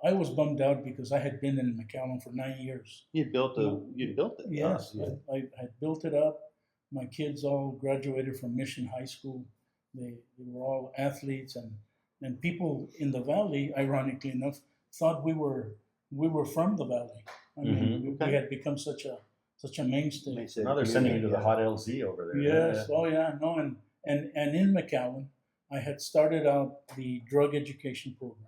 I was bummed out because I had been in McAllen for 9 years. You built it. Yes, Yeah. I had built it up. My kids all graduated from Mission High School. They were all athletes, and people in the valley, ironically enough, thought we were from the valley. I mean, we had become such a mainstay. Makes it Now they're sending you to the yeah. hot LZ over there. Yes. Oh yeah. No. And in McAllen, I had started out the drug education program,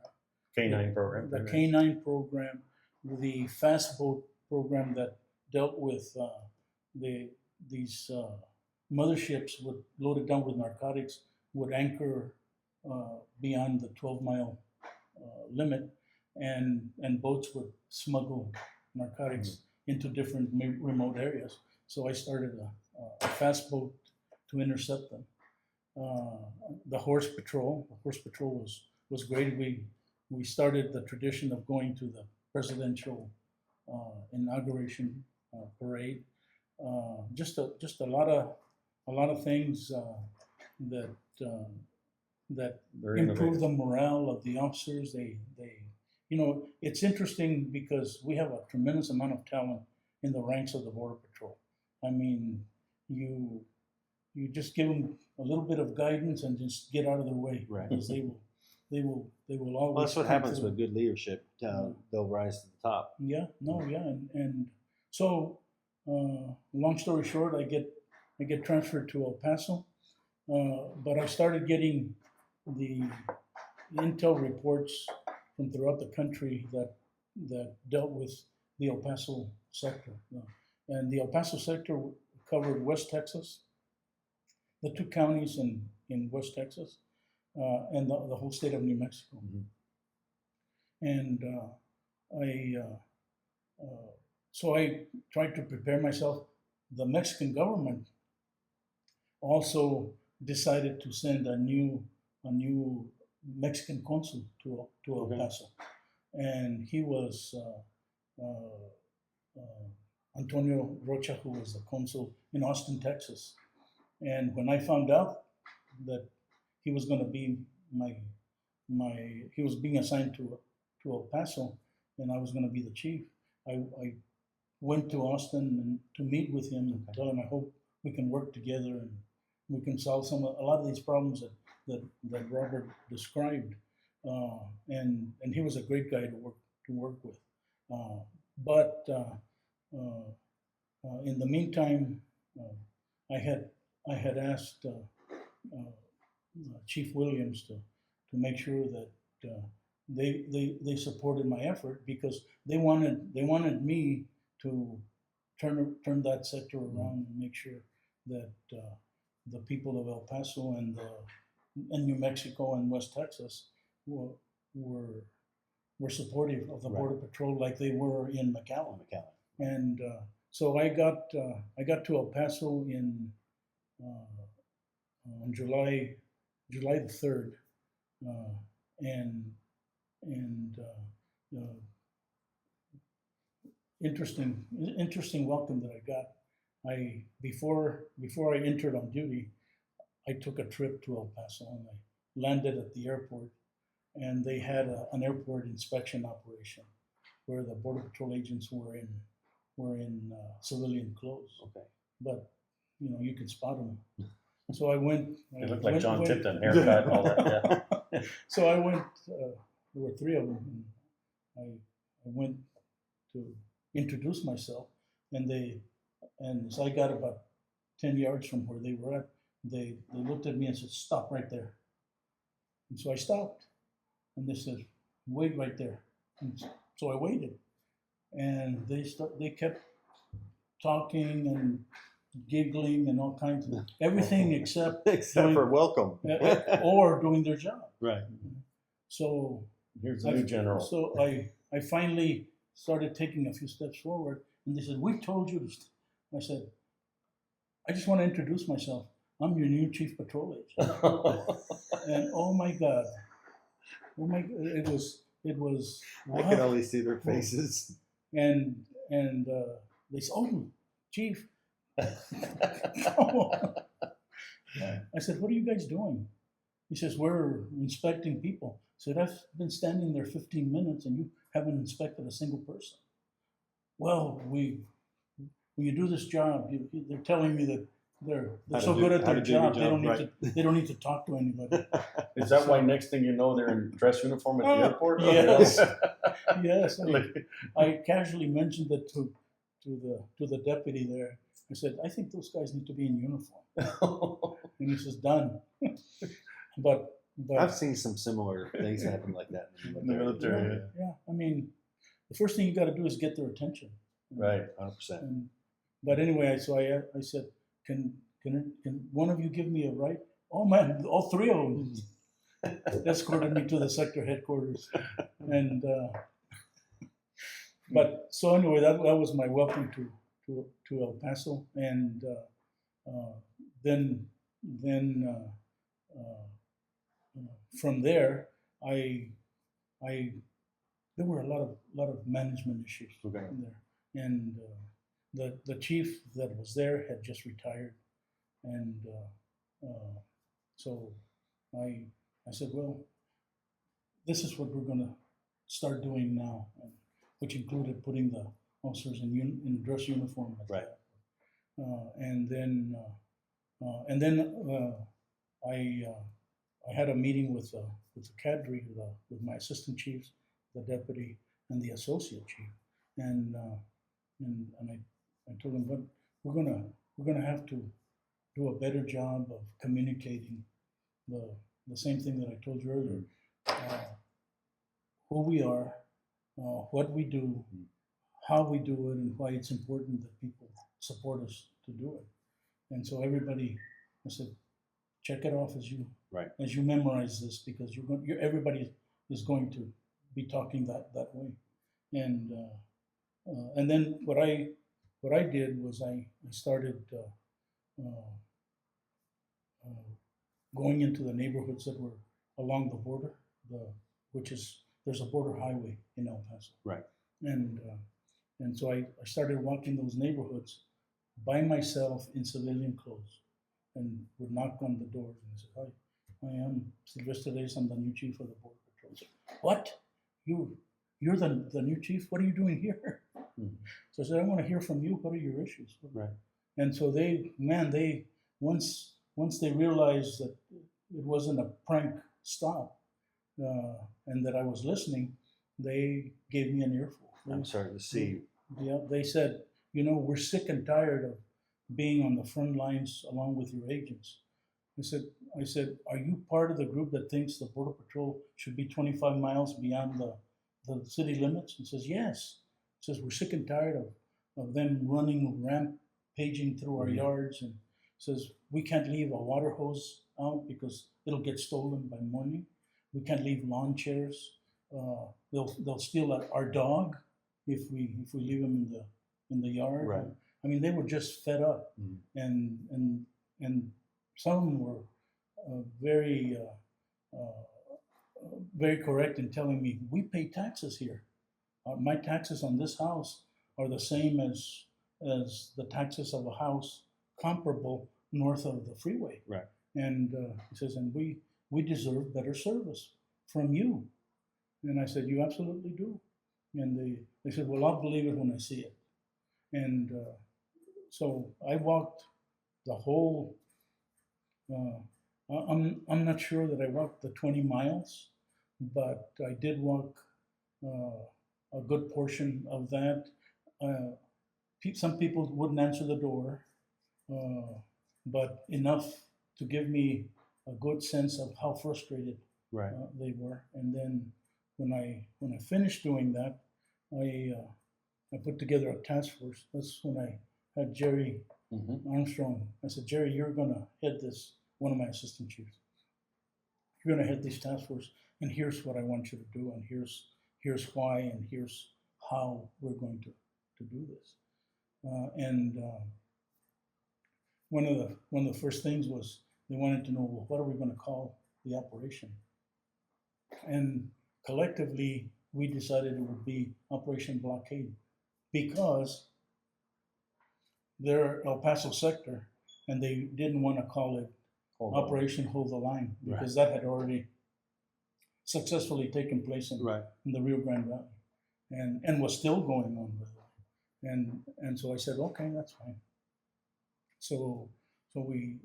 K9 program. the K9 program, the fast boat program that dealt with these motherships loaded down with narcotics would anchor beyond the 12-mile limit, and boats would smuggle narcotics into different remote areas. So I started a fast boat to intercept them. The horse patrol was great. We started the tradition of going to the presidential inauguration parade. Just a lot of things that Very improve innovative. the morale of the officers. They it's interesting because we have a tremendous amount of talent in the ranks of the Border Patrol. I mean, you just give them a little bit of guidance and just get out of their way, Right. because they will always. Well, that's what come happens through. with good leadership. They'll rise to the top. Yeah, no, yeah, and so long story short, I get transferred to El Paso, but I started getting the intel reports from throughout the country that dealt with the El Paso sector, and the El Paso sector covered West Texas, the 2 counties in West Texas, and the whole state of New Mexico, and so I tried to prepare myself. The Mexican government also decided to send a new Mexican consul to El Okay. Paso, and he was Antonio Rocha, who was the consul in Austin, Texas. And when I found out that he was going to be he was being assigned to El Paso, and I was going to be the chief, I went to Austin and to meet with him and tell him I hope we can work together and we can solve a lot of these problems that Robert described. And he was a great guy to work with. But in the meantime, I had asked Chief Williams to make sure that they supported my effort, because they wanted me to turn that sector around and make sure that the people of El Paso and New Mexico and West Texas were supportive of the Border Patrol like they were in McAllen. And so I got to El Paso on July the 3rd, and interesting welcome that I got. Before I entered on duty, I took a trip to El Paso, and I landed at the airport, and they had an airport inspection operation where the Border Patrol agents were in civilian clothes. Okay. But you can spot them. So I went. It looked like John Tipton, haircut and all that. Yeah. So I went. There were 3 of them, and I went to introduce myself, and as I got about 10 yards from where they were at, they looked at me and said, "Stop right there." And so I stopped, and they said, "Wait right there." And so I waited, and they kept talking and giggling and all kinds of everything except for welcome. or doing their job. Right. So Here's the new general. So I finally started taking a few steps forward, and they said, "We told you to." I said, "I just want to introduce myself. I'm your new chief patrol agent." And oh my God, it was. I could only see their faces. And they said, "Oh, chief." Come on. I said, "What are you guys doing?" He says, "We're inspecting people." I said, "I've been standing there 15 minutes and you haven't inspected a single person." "Well, when you do this job, they're telling me that they're so good at their job, they don't need to talk to anybody." Is that why next thing you know they're in dress uniform at the airport? Yes. Yes. I casually mentioned it to the deputy there. I said, "I think those guys need to be in uniform." And he says, "Done." But I've seen some similar things happen like that in the military. Yeah. I mean, the first thing you got to do is get their attention. Right. 100%. But anyway, so I said, can one of you give me a ride? Oh man, all 3 of them escorted me to the sector headquarters. And but so anyway, that was my welcome to El Paso, and then from there, there were a lot of management issues in there, and the chief that was there had just retired, and so I said, "Well, this is what we're going to start doing now," which included putting the officers in dress uniform. Right. And then I had a meeting with the cadre, with my assistant chiefs, the deputy, and the associate chief, and I told them, "But we're gonna have to do a better job of communicating the same thing that I told you earlier, who we are, what we do, how we do it, and why it's important that people support us to do it." And so everybody, I said, check it off as you memorize this, because everybody is going to be talking that way. And then what I did was I started going into the neighborhoods that were along the border, there's a border highway in El Paso. Right. And so I started walking those neighborhoods by myself in civilian clothes, and would knock on the doors and say, "Hi, I am Sylvester Reyes. I'm the new chief of the Border Patrol." I said, "What? You're the new chief? What are you doing here?" Mm-hmm. So I said, "I want to hear from you. What are your issues?" Right. And so they once they realized that it wasn't a prank stop, and that I was listening, they gave me an earful. I'm starting to see. Yeah, they said, we're sick and tired of being on the front lines along with your agents. I said, are you part of the group that thinks the Border Patrol should be 25 miles beyond the city limits? He says, yes. He says, we're sick and tired of them running rampaging through our yards. And says, we can't leave a water hose out because it'll get stolen by morning. We can't leave lawn chairs. They'll steal our dog if we leave them in the yard. Right. I mean, they were just fed up, and some of them were very very correct in telling me, we pay taxes here. My taxes on this house are the same as the taxes of a house comparable north of the freeway. Right. And he says, and we deserve better service from you. And I said, you absolutely do. And they said, well, I'll believe it when I see it. And so I walked the whole, I'm not sure that I walked the 20 miles, but I did walk a good portion of that. Some people wouldn't answer the door, but enough to give me a good sense of how frustrated Right. they were. And then when I finished doing that, I put together a task force. That's when I had Jerry Armstrong. I said, Jerry, you're gonna head this, one of my assistant chiefs. You're gonna head this task force, and here's what I want you to do, and here's why, and here's how we're going to do this. One of the first things was they wanted to know, well, what are we going to call the operation? And collectively, we decided it would be Operation Blockade because they're El Paso sector, and they didn't want to call it Operation Hold the Line because that had already successfully taken place in the Rio Grande Valley, and was still going on, by the way. And so I said, okay, that's fine. So we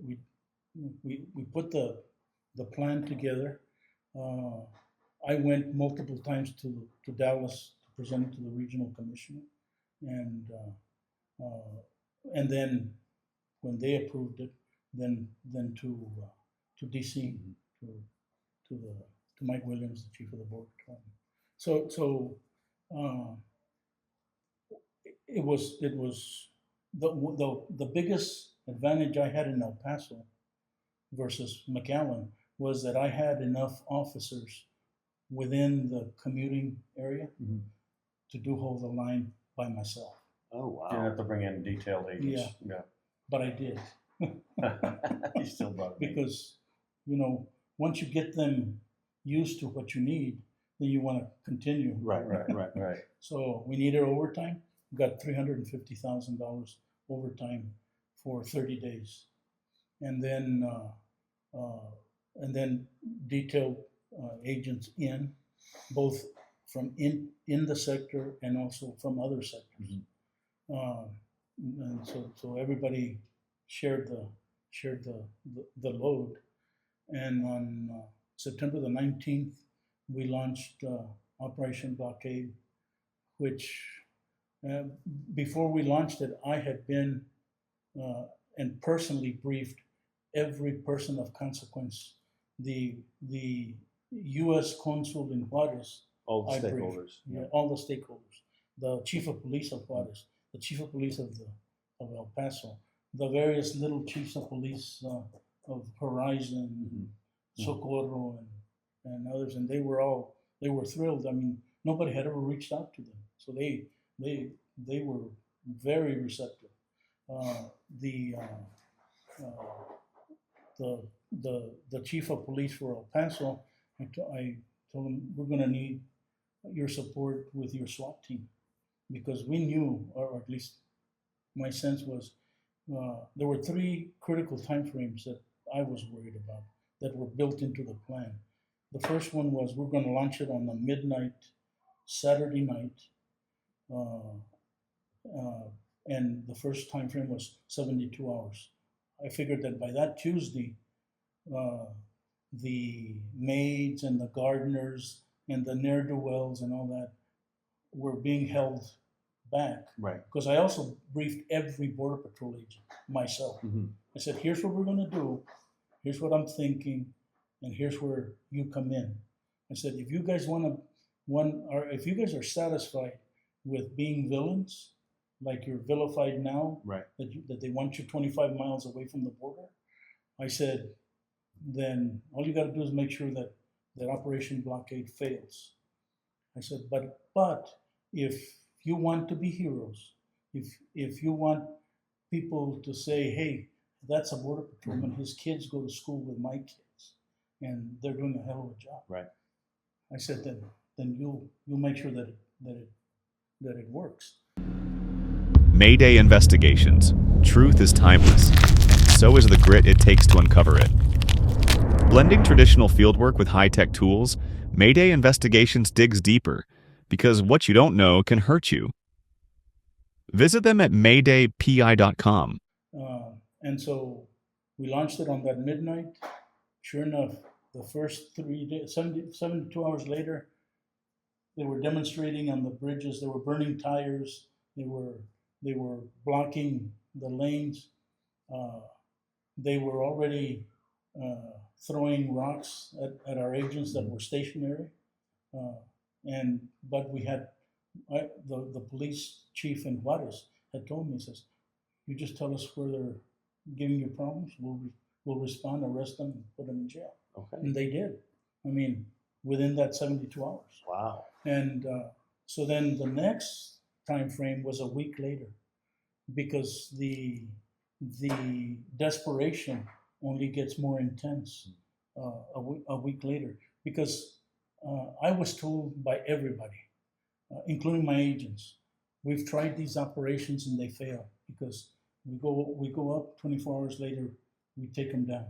put the plan together. I went multiple times to Dallas to present it to the regional commissioner, and then when they approved it, then to DC, to Mike Williams, the chief of the Border Patrol. So it was the biggest advantage I had in El Paso versus McAllen was that I had enough officers within the commuting area to do Hold the Line by myself. Oh, wow. You have to bring in detailed agents. Yeah. But I did. You still brought me. Because, once you get them used to what you need, then you want to continue. Right. So we needed overtime. We got $350,000 overtime for 30 days. And then detailed agents in, both from in the sector and also from other sectors. And so everybody shared the load. And on September the 19th, we launched Operation Blockade, which before we launched it, I had been and personally briefed every person of consequence. The U.S. consul in Juarez. All the I briefed. stakeholders. Yeah, all the stakeholders. The chief of police of Juarez, the chief of police of El Paso, the various little chiefs of police of Horizon, Socorro, and others, and they were thrilled. I mean, nobody had ever reached out to them, so they were very receptive. The chief of police for El Paso, I told him, we're going to need your support with your SWAT team, because we knew, or at least my sense was, there were three critical timeframes that I was worried about that were built into the plan. The first one was we're going to launch it on the midnight Saturday night, and the first time frame was 72 hours. I figured that by that Tuesday, the maids and the gardeners and the ne'er-do-wells and all that were being held back, Right. because I also briefed every Border Patrol agent myself. Mm-hmm. I said, here's what we're gonna do, here's what I'm thinking, and here's where you come in. I said, if you guys or if you guys are satisfied with being villains, like you're vilified now, Right. that they want you 25 miles away from the border, I said, then all you got to do is make sure that Operation Blockade fails. I said, but if you want to be heroes, if you want people to say, hey, that's a border patrolman, his kids go to school with my kids, and they're doing a hell of a job. Right. I said, then you'll make sure that it works. Mayday investigations. Truth is timeless. So is the grit it takes to uncover it. Blending traditional fieldwork with high-tech tools, Mayday Investigations digs deeper, because what you don't know can hurt you. Visit them at maydaypi.com. And so we launched it on that midnight. Sure enough, the first 3 days, 72 hours later, they were demonstrating on the bridges. They were burning tires. They were blocking the lanes. They were already throwing rocks at our agents that were stationary. But we had the police chief in Juarez had told me, he says, you just tell us where they're giving you problems, we'll respond, arrest them, and put them in jail. Okay. And they did. I mean, within that 72 hours. Wow. And so then the next time frame was a week later, because the desperation only gets more intense a week later. Because I was told by everybody, including my agents, we've tried these operations and they fail, because we go up 24 hours later, we take them down,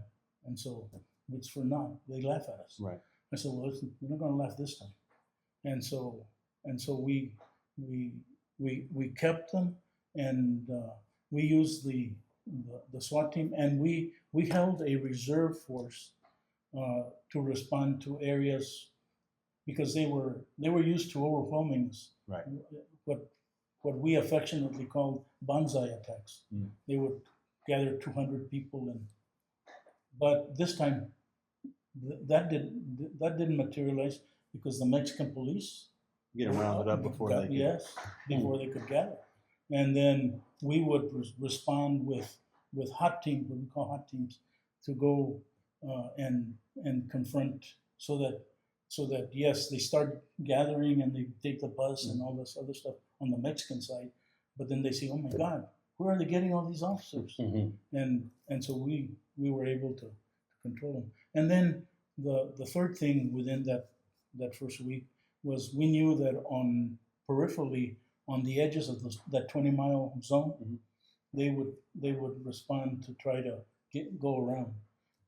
and so it's for naught. They laugh at us. Right. I said, well, listen, we're not going to laugh this time. And so we kept them, and we used the SWAT team, and we held a reserve force to respond to areas, because they were used to overwhelming us. Right. What we affectionately called bonsai attacks. Mm. They would gather 200 people, but this time that didn't materialize, because the Mexican police Get them rounded up before they could. before they could gather, and then we would respond with hot teams, what we call hot teams, to go and confront, so that yes, they start gathering and they take the bus and all this other stuff on the Mexican side, but then they say, oh my God, where are they getting all these officers? Mm-hmm. And so we were able to control them. And then the third thing within that first week was, we knew that peripherally on the edges of that 20-mile zone, Mm-hmm. they would respond to try to go around.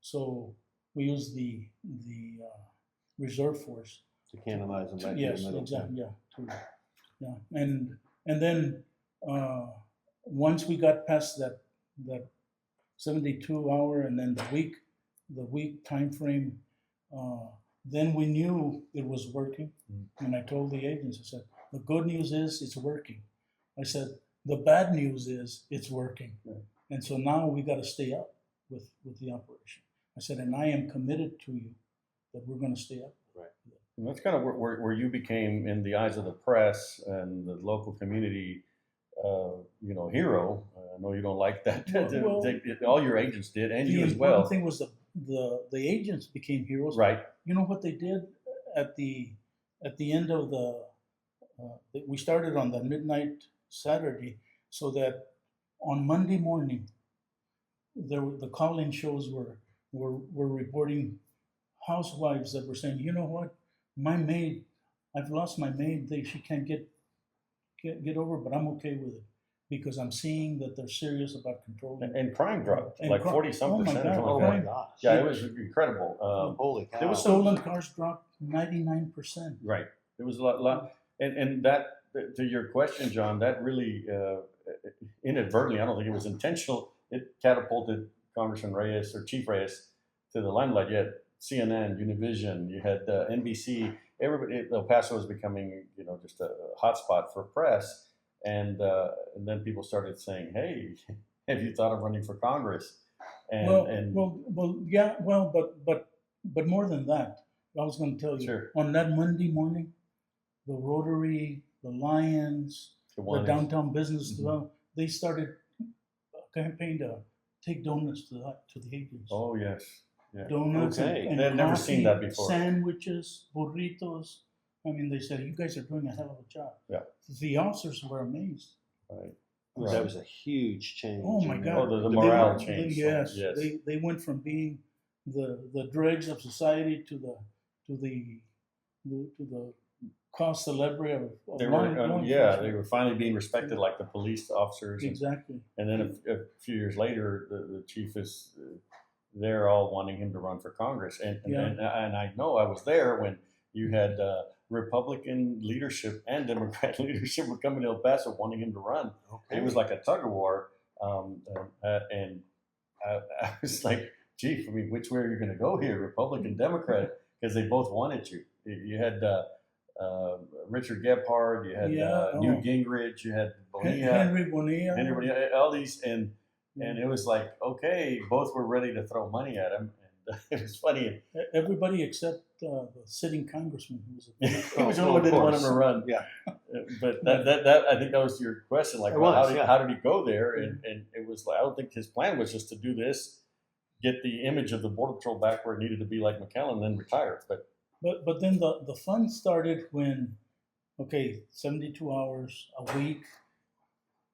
So we used the reserve force To canalize them back to yes, the middle. exactly, yeah, and then once we got past that 72 hour and then the week time frame, then we knew it was working. And I told the agents, I said, the good news is it's working. I said, the bad news is it's working. Right. And so now we got to stay up with the operation. I said, and I am committed to you that we're going to stay up. Right. And that's kind of where you became, in the eyes of the press and the local community, hero. I know you don't like that. Well, all your agents did, and you the as important well. thing was the agents became heroes. Right. You know what they did at the end of we started on the midnight Saturday, so that on Monday morning, the call-in shows were reporting housewives that were saying, you know what, my maid, I've lost my maid. She can't get over, but I'm okay with it, because I'm seeing that they're serious about controlling. And crime dropped And like crime- 40-some%. oh my God, or something Oh my like that. gosh. Yeah, it was incredible. Holy cow. there was Stolen cars dropped 99%. Right. There was a lot, and that, to your question, John, that really inadvertently, I don't think it was intentional, it catapulted Congressman Reyes, or Chief Reyes, to the limelight. You had CNN, Univision, you had NBC. Everybody, El Paso was becoming, just a hotspot for press. and then people started saying, "Hey, have you thought of running for Congress?" And But more than that, I was going to tell you, sure, on that Monday morning, the Rotary, the Lions, the downtown business development, they started a campaign to take donuts to the agents. Oh yes, Donuts Okay. and They had never seen that before. Sandwiches, burritos. I mean, they said, "You guys are doing a hell of a job." Yeah. The officers were amazed. right. That was a huge change. Oh my in God! Oh, the They morale were- changed. Yes, Yes. they went from being the dregs of society to the cause celebre of They law were, enforcement. they were finally being respected like the police officers. Exactly. And then a few years later, the chief is, they're all wanting him to run for Congress. And I know I was there when you had Republican leadership and Democrat leadership were coming to El Paso wanting him to run. Okay. It was like a tug of war. And I was like, Chief, I mean, which way are you going to go here, Republican, Democrat? Because they both wanted you. You had Richard Gephardt, you had Newt Gingrich, you had Bonilla, Henry Bonilla. all these, and it was like, okay, both were ready to throw money at him, and it was funny. Everybody except the sitting congressman who was. He was the only one who didn't want him to run. Yeah. But that I think that was your question, like, well, how did he go there? And it was like, I don't think his plan was just to do this, get the image of the Border Patrol back where it needed to be like McAllen, then retire. But then the fun started when, 72 hours a week,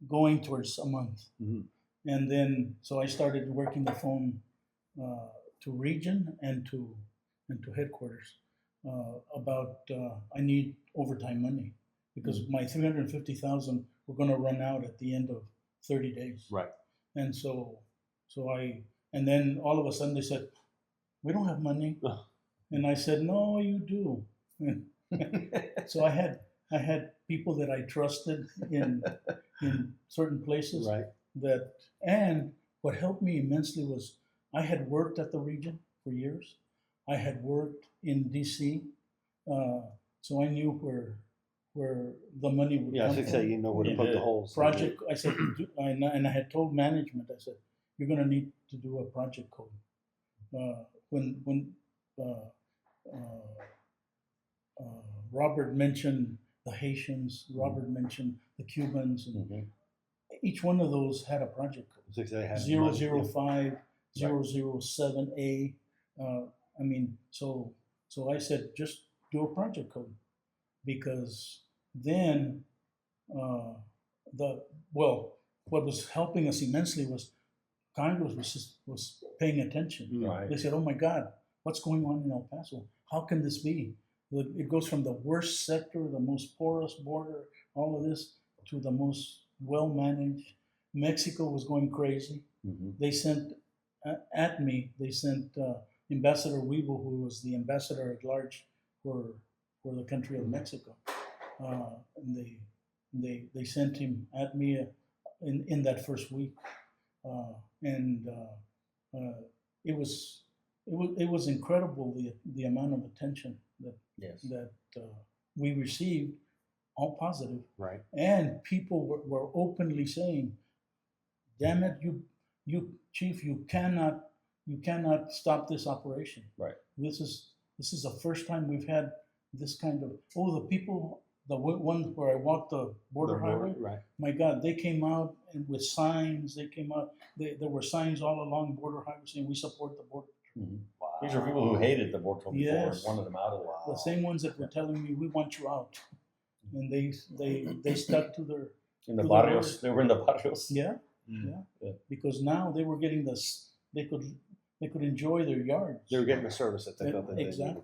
going towards a month. Mhm. And then, so I started working the phone to region and to headquarters about I need overtime money because my 350,000 were going to run out at the end of 30 days. Right. And and then all of a sudden they said, "We don't have money." And I said, "No, you do." So I had people that I trusted in certain places. Right. And what helped me immensely was I had worked at the region for years. I had worked in DC, so I knew where the money would Yeah, I come should from. say you know where to poke the holes. Project. I said, and I had told management. I said, "You're going to need to do a project code." When Robert mentioned the Haitians, Robert mentioned the Cubans, and each one of those had a project code. 005, 007A. I mean, so I said, just do a project code, because then what was helping us immensely was Congress was paying attention. Right. They said, "Oh my God, what's going on in El Paso? How can this be? It goes from the worst sector, the most porous border, all of this, to the most well-managed. Mexico was going crazy. They sent Ambassador Weeble, who was the ambassador at large for the country of Mexico, and they sent him at me in that first week, and it was incredible the amount of attention that we received, all positive. Right. And people were openly saying, "Damn it, you Chief, you cannot stop this operation." Right. This is the first time we've had this kind of the one where I walked the border highway. Right. My God, they came out and with signs. They came out. There were signs all along border highway saying, "We support the border." Wow. These are people who hated the Border Patrol before Yes. and wanted them out of there. The same ones that were telling me, "We want you out," and they stuck to their In the to the barrios, word. they were in the barrios. yeah. Because now they were getting this. They could enjoy their yards. They were getting the service that they felt that they needed.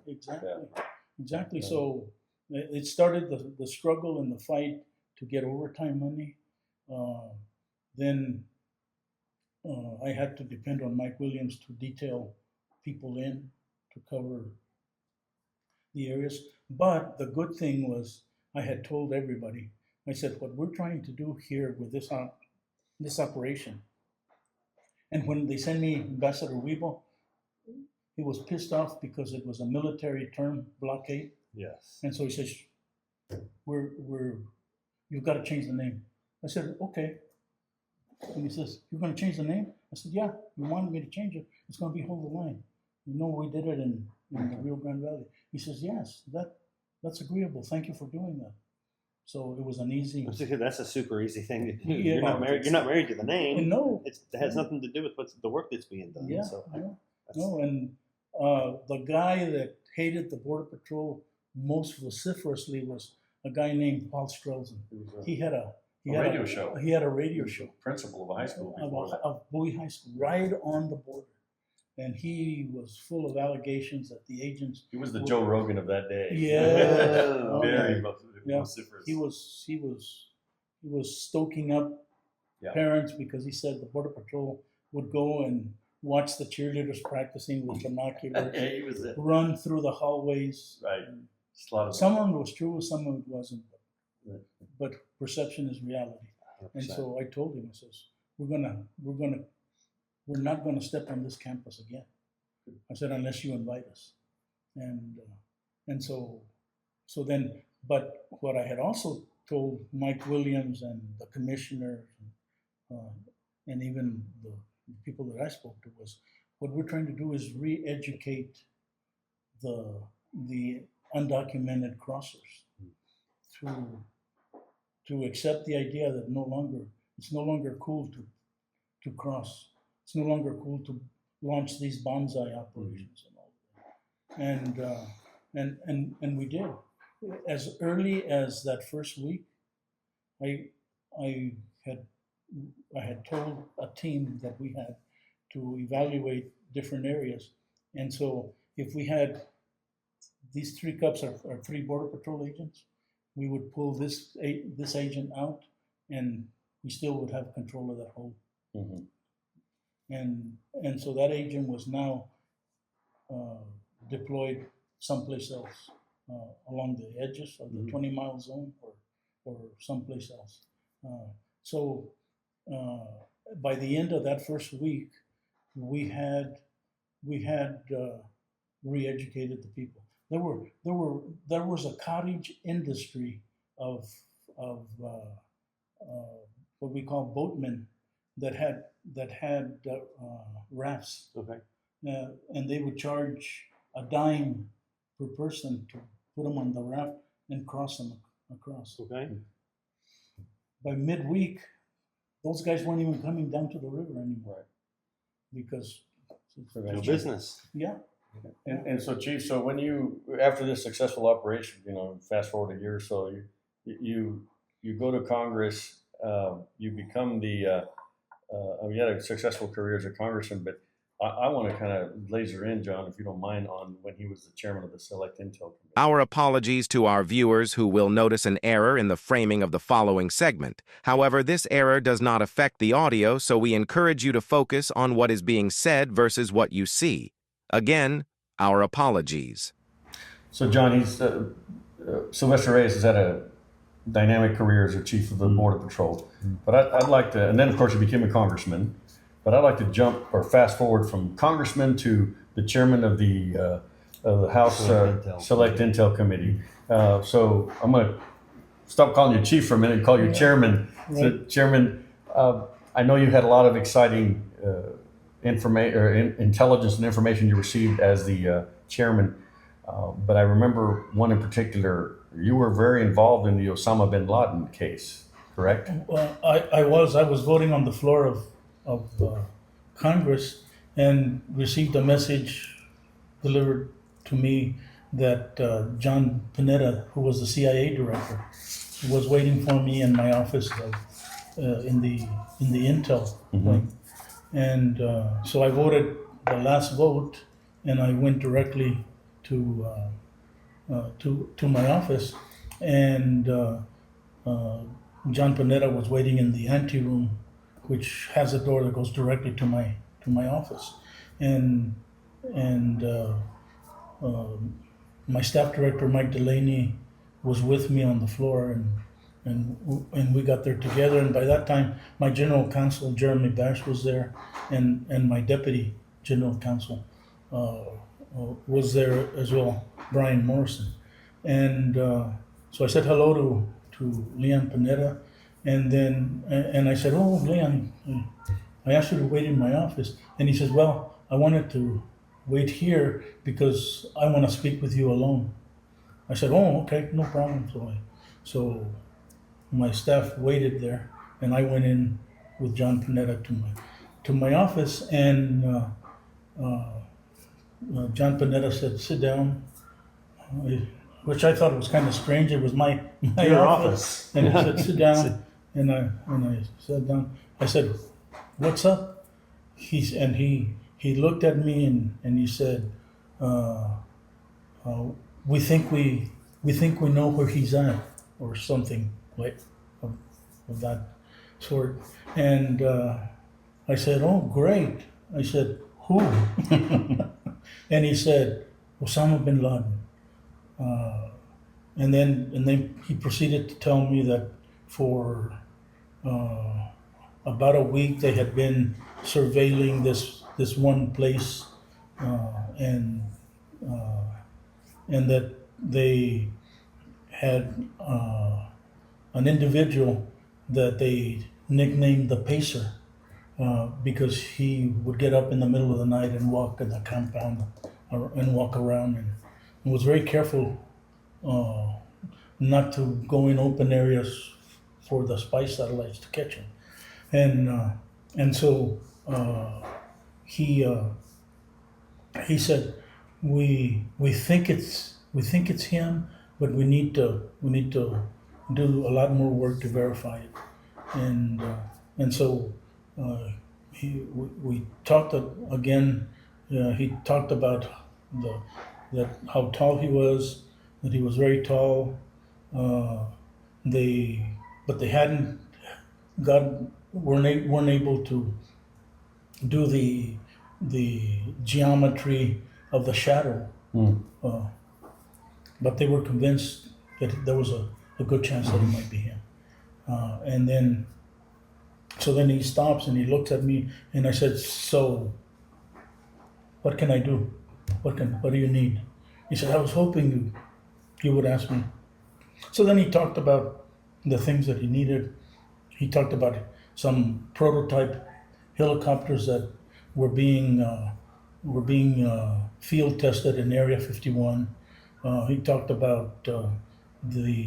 Exactly. Yeah. So it started the struggle and the fight to get overtime money. Then I had to depend on Mike Williams to detail people in to cover the areas. But the good thing was I had told everybody. I said, what we're trying to do here with this operation. And when they sent me Ambassador Weeble, he was pissed off because it was a military term, blockade. Yes. And so he says, you've got to change the name. I said, okay. And he says, you're gonna change the name? I said, yeah, you wanted me to change it. It's gonna be Hold the Line. You know, we did it in the Rio Grande Valley. He says, yes, that's agreeable. Thank you for doing that. So it was an easy. That's a super easy thing to do. Yeah. You're not married. You're not married to the name. No. It has nothing to do with what's the work that's being done. Yeah, So no, and the guy that hated the Border Patrol most vociferously was a guy named Paul Strelzin. He had a radio show. He had a radio show. Principal of a high school before that. Of Bowie High School, right on the border. And he was full of allegations that the agents. He was the Joe Rogan of that day. Yeah. Very Yeah. vociferous. He was stoking up parents because he said the Border Patrol would go and watch the cheerleaders practicing with binoculars, He was it. run through the hallways. Right. Some Some of it was true, some of it wasn't. But perception is reality. 100%. And so I told him, I says, we're not gonna step on this campus again. I said, unless you invite us. And so then, but what I had also told Mike Williams and the commissioners and even the people that I spoke to was, what we're trying to do is re-educate the undocumented crossers to accept the idea that it's no longer cool to cross. It's no longer cool to launch these bonsai operations and all that. And we did. As early as that first week, I had told a team that we had to evaluate different areas. And so if we had these 3 cups are 3 Border Patrol agents, we would pull this agent out and we still would have control of that hole. Mm-hmm. And so that agent was now deployed someplace else along the edges of the 20-mile zone or someplace else. So by the end of that first week, we had re-educated the people. There was a cottage industry of what we call boatmen that had rafts. Okay. And they would charge a dime per person to put them on the raft and cross them across. Okay. By midweek, those guys weren't even coming down to the river anymore. Because No business. yeah. And so, Chief, so when after this successful operation, fast forward a year or so, you go to Congress, you become you had a successful career as a congressman, but I want to kind of laser in, John, if you don't mind, on when he was the chairman of the Select Intel Committee. Our apologies to our viewers who will notice an error in the framing of the following segment. However, this error does not affect the audio, so we encourage you to focus on what is being said versus what you see. Again, our apologies. So, John, Sylvester Reyes has had a dynamic career as a chief of the Border Patrol. But I'd like to, and then of course he became a congressman, but I'd like to jump or fast forward from congressman to the chairman of the House Select Intel Committee. So I'm going to stop calling you chief for a minute and call you chairman. Right. So, Chairman, I know you had a lot of exciting intelligence and information you received as the chairman, but I remember one in particular. You were very involved in the Osama bin Laden case, correct? Well, I was voting on the floor of Congress and received a message delivered to me that John Panetta, who was the CIA director, was waiting for me in my office in the Intel wing. And so I voted the last vote, and I went directly to my office, and John Panetta was waiting in the anteroom, which has a door that goes directly to my office, and my staff director Mike Delaney was with me on the floor, and we got there together. And by that time, my general counsel Jeremy Bash was there, and my deputy general counsel was there as well, Brian Morrison. And so I said hello to Leon Panetta, And then, and I said, "Oh, Leon, I asked you to wait in my office." And he says, "Well, I wanted to wait here because I want to speak with you alone." I said, "Oh, okay, no problem." So my staff waited there, and I went in with John Panetta to my office, and John Panetta said, "Sit down," which I thought was kind of strange. It was my Your office. office. And he said, "Sit down," and I sat down. I said, "What's up?" He looked at me and he said, "We think we know where he's at," or something like of that sort. And I said, "Oh, great." I said, "Who?" And he said, "Osama bin Laden." And then he proceeded to tell me that for about a week they had been surveilling this one place, and that they had an individual that they nicknamed the Pacer, because he would get up in the middle of the night and walk in the compound and walk around, and was very careful not to go in open areas for the spy satellites to catch him. And so he said, we think it's him, but we need to do a lot more work to verify it. And so we talked again. He talked about that how tall he was, that he was very tall. But they hadn't weren't able to do the geometry of the shadow. But they were convinced that there was a good chance that it might be him. So then he stops and he looks at me, and I said, "So, what can I do? What do you need?" He said, "I was hoping you would ask me." So then he talked about the things that he needed. He talked about some prototype helicopters that were being field tested in Area 51. He talked about the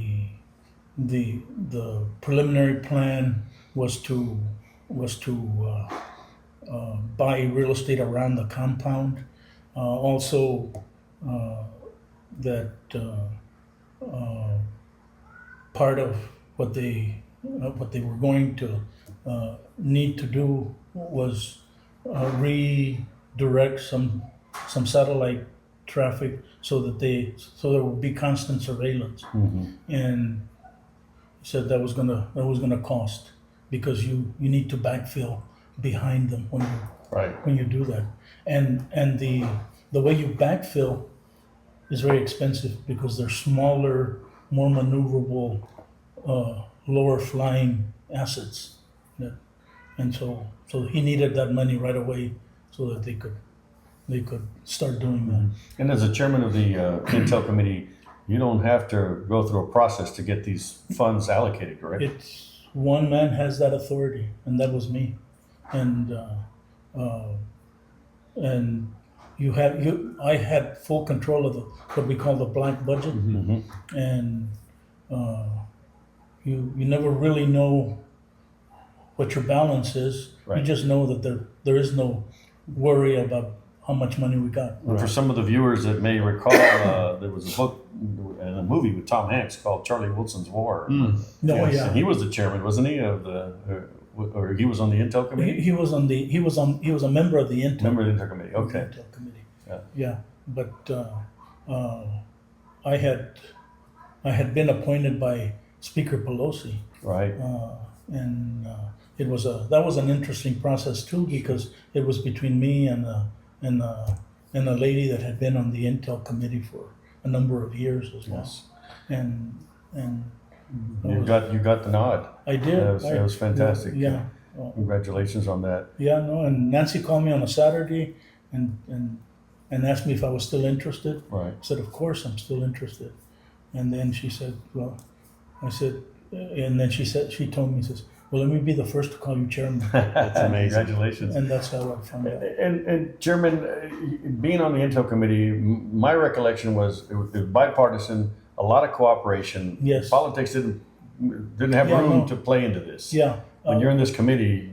preliminary plan was to buy real estate around the compound. Also, that part of what they were going to need to do was redirect some satellite traffic so there would be constant surveillance. And he said that was gonna cost, because you need to backfill behind them when you do that. And the way you backfill is very expensive, because they're smaller, more maneuverable, lower flying assets. And so he needed that money right away so that they could start doing that. And as a chairman of the Intel Committee, you don't have to go through a process to get these funds allocated, correct? It's one man has that authority, and that was me. And I had full control of what we call the black budget. And you never really know what your balance is. Right. You just know that there is no worry about how much money we got. For some of the viewers that may recall, there was a book and a movie with Tom Hanks called Charlie Wilson's War. No, Yes, yeah. and he was the chairman, wasn't he, of or he was on the Intel Committee? He was a member of the Intel. Member of the Intel Committee. Okay. Intel Committee. Yeah. Yeah, but I had been appointed by Speaker Pelosi, Right. and that was an interesting process too, because it was between me and a lady that had been on the Intel Committee for a number of years as well. Yes. And You got the nod. I did. That was fantastic. Yeah. Congratulations on that. Yeah, no, and Nancy called me on a Saturday and asked me if I was still interested. Right. I said, "Of course I'm still interested." And then she said, "Well," I said, and then she told me, says, well, let me be the first to call you chairman. That's amazing. Congratulations. And that's how I found out. And Chairman, being on the Intel Committee, my recollection was it was bipartisan, a lot of cooperation. Yes. Politics didn't have Yeah, room no. to play into this. Yeah. When you're in this committee,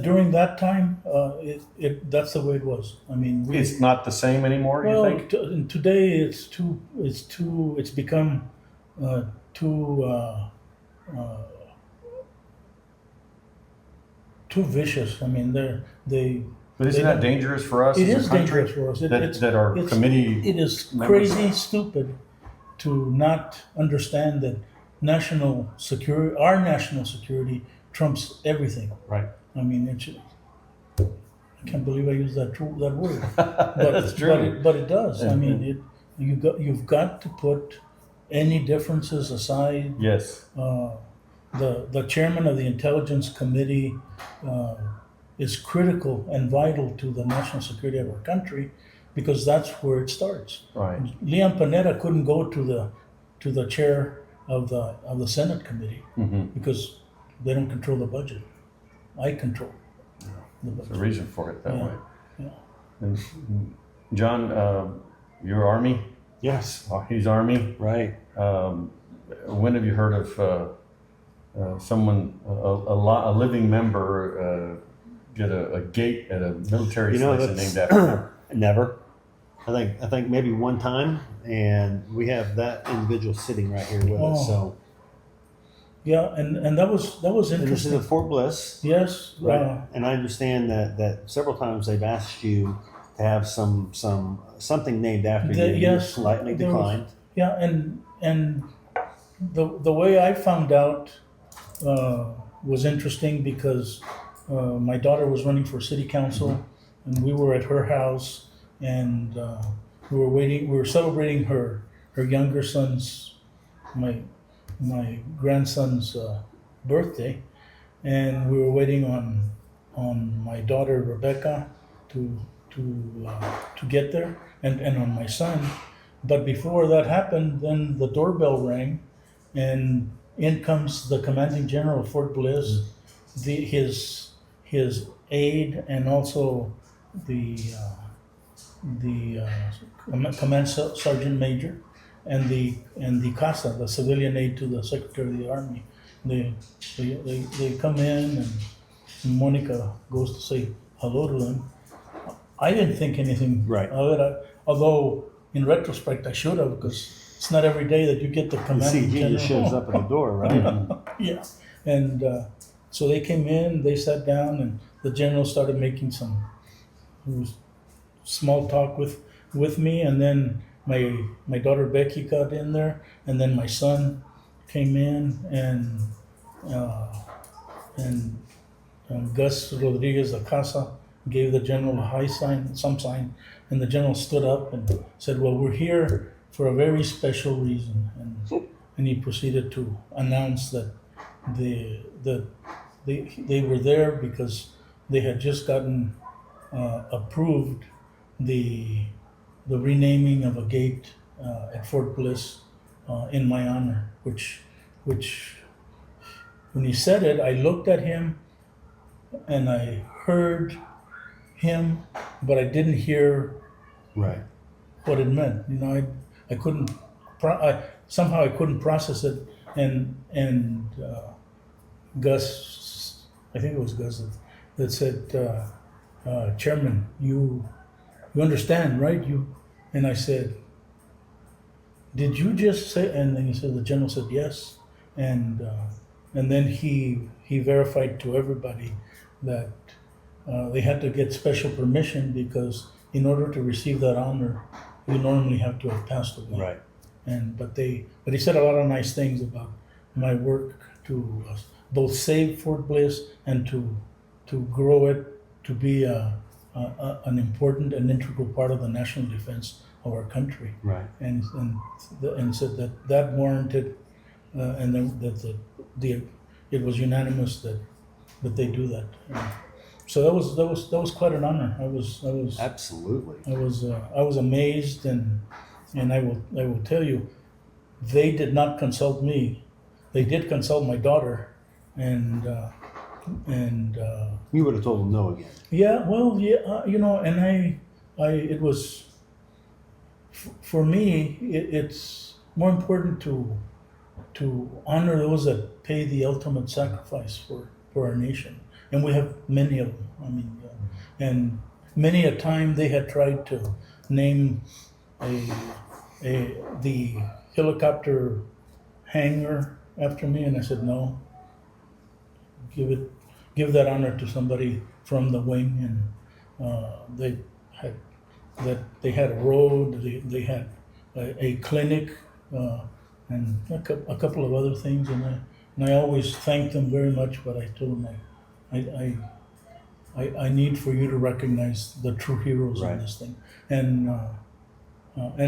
During that time, that's the way it was. I mean, it's not the same anymore, you well, think? today it's become too vicious. I mean, they. But isn't they that don't- dangerous for us It as is a country? dangerous for us. That our committee, It is members- crazy stupid to not understand that national security, our national security, trumps everything. Right. I mean, I can't believe I used that word, but that's true. but it does. I And- mean, you've got to put any differences aside. Yes. The chairman of the Intelligence Committee is critical and vital to the national security of our country, because that's where it starts. Right. Leon Panetta couldn't go to the chair of the Senate committee Mm-hmm. because they don't control the budget. I control the There's a budget. reason for it that Yeah. way. Yeah. And John, you're Army. Yes. He's Army. Right. When have you heard of someone, a living member, get a gate at a military station that's named after him? never. I think maybe one time, and we have that individual sitting right here with us. Oh. So, Yeah, and that was and this is interesting. at Fort Bliss, Yes, right? And I understand that several times they've asked you to have something named after you. Yes, You politely there was- declined. yeah, and the way I found out was interesting because my daughter was running for city council, and we were at her house, and we were celebrating her younger son's, my grandson's birthday, and we were waiting on my daughter Rebecca to get there, and on my son. But before that happened, then the doorbell rang, and in comes the commanding general of Fort Bliss, his aide, and also the command sergeant major, and the CASA, the civilian aide to the Secretary of the Army. They come in, and Monica goes to say hello to them. I didn't think anything Right. of it, although in retrospect I should have, because it's not every day that you get the The commanding CG general. just shows up at the door, right? Yeah, and so they came in, they sat down, and the general started making some small talk with me, and then my daughter Becky got in there, and then my son came in, and Gus Rodriguez, the Casa, gave the general a high sign, some sign, and the general stood up and said, "Well, we're here for a very special reason," and he proceeded to announce that they were there because they had just gotten approved the renaming of a gate at Fort Bliss in my honor, which when he said it, I looked at him and I heard him, but I didn't hear Right. what it meant. You know, I couldn't somehow I couldn't process it, and Gus, I think it was Gus that said, "Chairman, you understand, right? And I said, "Did you just say?" And then he said, the general said yes, and then he verified to everybody that they had to get special permission, because in order to receive that honor, you normally have to have passed away. Right. But he said a lot of nice things about my work to both save Fort Bliss and to grow it to be an important and integral part of the national defense of our country. Right. And said that warranted, and then that it was unanimous that they do that. So that was quite an honor. I was Absolutely. I was amazed, and I will tell you, they did not consult me. they did consult my daughter, and You would have told them no again. yeah, well, yeah, you know, and it was for me. It's more important to honor those that pay the ultimate sacrifice for our nation, and we have many of them. I mean, and many a time they had tried to name the helicopter hangar after me, and I said no. Give that honor to somebody from the wing, and they had a road, they had a clinic, and a couple of other things, and I always thanked them very much. But I told them I need for you to recognize the true heroes Right. in this thing, and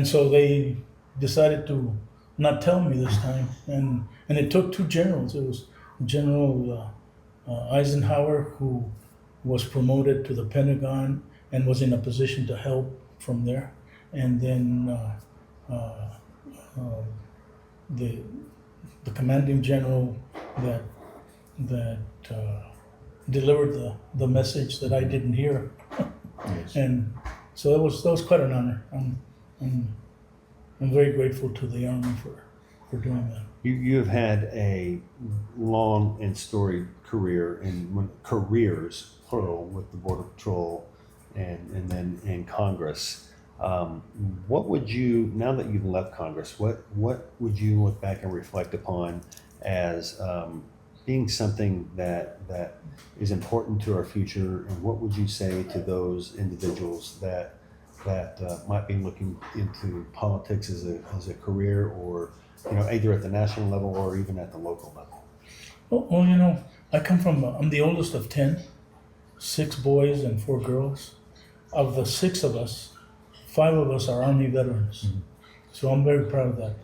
so they decided to not tell me this time, and it took two generals. It was General Eisenhower, who was promoted to the Pentagon and was in a position to help from there, and then the commanding general that delivered the message that I didn't hear, Yes. and so that was quite an honor. I'm very grateful to the Army for doing that. You have had a long and storied career in careers, plural, with the Border Patrol and then in Congress. What would you, now that you've left Congress, what would you look back and reflect upon as being something that is important to our future, and what would you say to those individuals that might be looking into politics as a career, or either at the national level or even at the local level? Well, you know, I'm the oldest of 10, 6 boys and 4 girls. Of the 6 of us, 5 of us are Army veterans. Mm-hmm. So I'm very proud of that.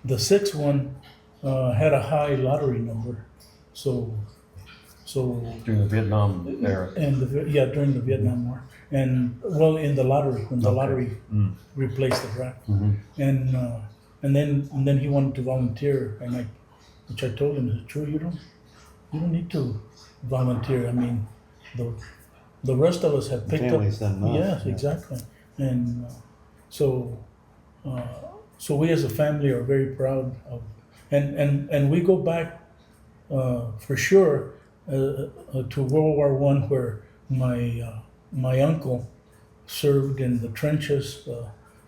The 6th one had a high lottery number. So During the Vietnam era. and during the Vietnam War, and well, in the lottery, when the Okay. lottery replaced the draft, Mhm. and then he wanted to volunteer, which I told him, is it true? You don't need to volunteer. I mean, the rest of us have picked Family's up. done enough. Yes, Yeah. exactly, and so we as a family are very proud of, and we go back for sure to World War I, where my uncle served in the trenches,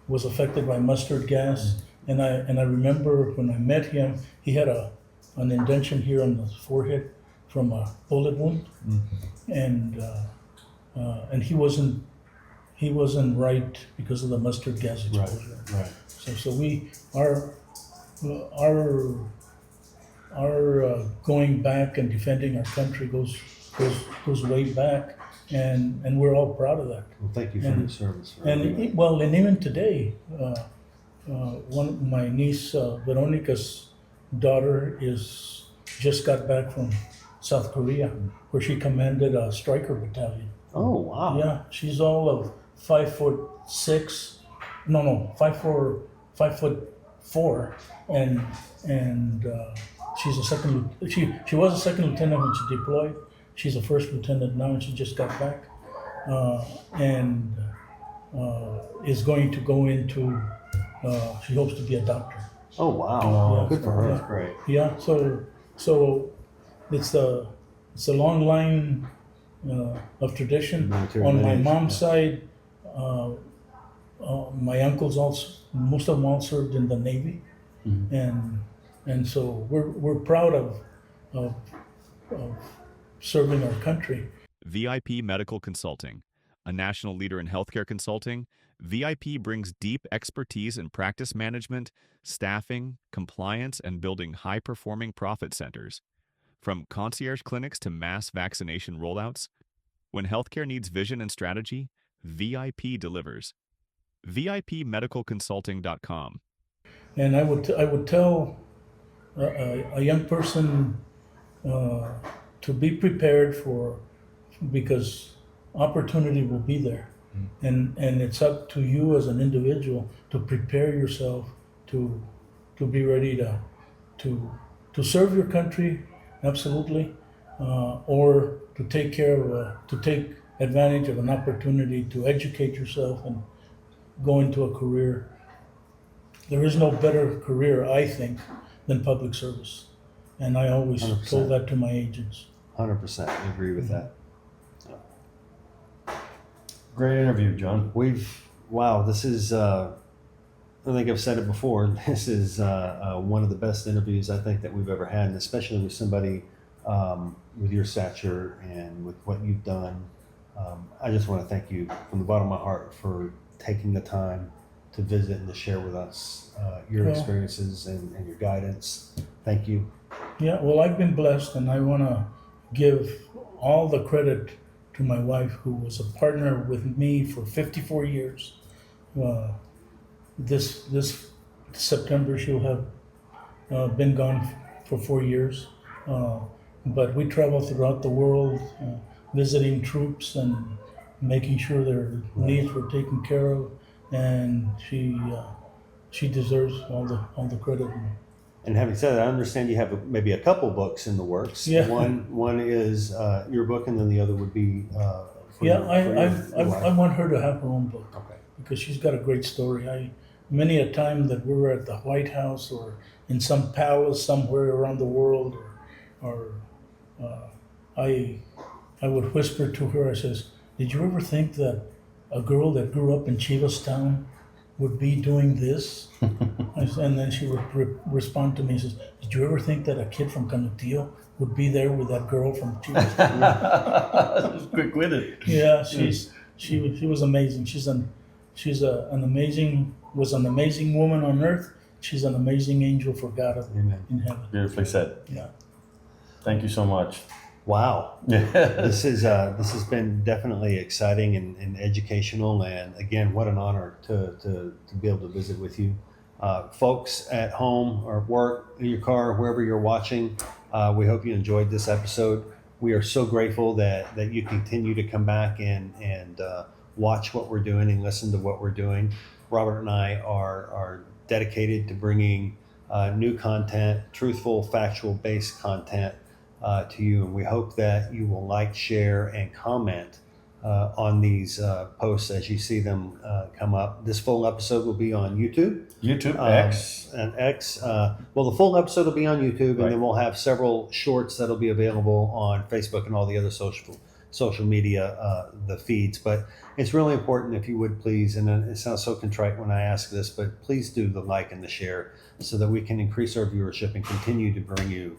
was affected by mustard gas, and I remember when I met him, he had an indentation here on the forehead from a bullet wound, and he wasn't right because of the mustard gas exposure. Right. So our going back and defending our country goes way back, and we're all proud of that. Well, thank you for your service. And even today, my niece Veronica's daughter just got back from South Korea, where she commanded a striker battalion. Oh, wow. Yeah, she's all of 5'6", 5'4", and she's a second. She was a second lieutenant when she deployed. She's a first lieutenant now, and she just got back, and is going to go into. She hopes to be a doctor. Oh, wow. Yeah. Good for her. Yeah. Great. Yeah, so it's a long line of tradition. Military On my lineage, mom's yeah. side, my uncles most of them all served in the Navy, and so we're proud of serving our country. VIP Medical Consulting, a national leader in healthcare consulting. VIP brings deep expertise in practice management, staffing, compliance, and building high-performing profit centers. From concierge clinics to mass vaccination rollouts, when healthcare needs vision and strategy, VIP delivers. VIPmedicalconsulting.com. And I would tell a young person to be prepared because opportunity will be there, and it's up to you as an individual to prepare yourself to be ready to serve your country, absolutely, or to take care of, to take advantage of an opportunity to educate yourself and go into a career. There is no better career, I think, than public service. And I always 100%. told that to my agents. 100%. I agree with that. Great interview, John. Wow, this is, I think I've said it before, this is one of the best interviews I think that we've ever had, and especially with somebody with your stature and with what you've done. I just want to thank you from the bottom of my heart for taking the time to visit and to share with us your experiences and your guidance. Thank you. Yeah, well, I've been blessed, and I want to give all the credit to my wife, who was a partner with me for 54 years. This September, she'll have been gone for 4 years. But we travel throughout the world, visiting troops and making sure their needs were taken care of, and she deserves all the credit. And having said that, I understand you have maybe a couple books in the works. Yeah. One is your book, and then the other would be. I want her to have her own book. Okay. Because she's got a great story. Many a time that we were at the White House or in some palace somewhere around the world, I would whisper to her. I says, "Did you ever think that a girl that grew up in Chivas Town would be doing this?" And then she would respond to me and says, "Did you ever think that a kid from Canutillo would be there with that girl from Chivas Town?" Quick-witted. Yeah, she was amazing. Was an amazing woman on earth. She's an amazing angel for God Amen. in heaven. Beautifully said. Yeah. Thank you so much. Wow. Yeah. This has been definitely exciting and educational, and again, what an honor to be able to visit with you. Folks at home or at work, in your car, wherever you're watching, we hope you enjoyed this episode. We are so grateful that you continue to come back and watch what we're doing and listen to what we're doing. Robert and I are dedicated to bringing new content, truthful, factual-based content to you, and we hope that you will like, share, and comment on these posts as you see them come up. This full episode will be on YouTube. YouTube, X. And X. Well, the full episode will be on YouTube, and Right. then we'll have several shorts that'll be available on Facebook and all the other social media, the feeds. But it's really important, if you would please, and it sounds so contrite when I ask this, but please do the like and the share so that we can increase our viewership and continue to bring you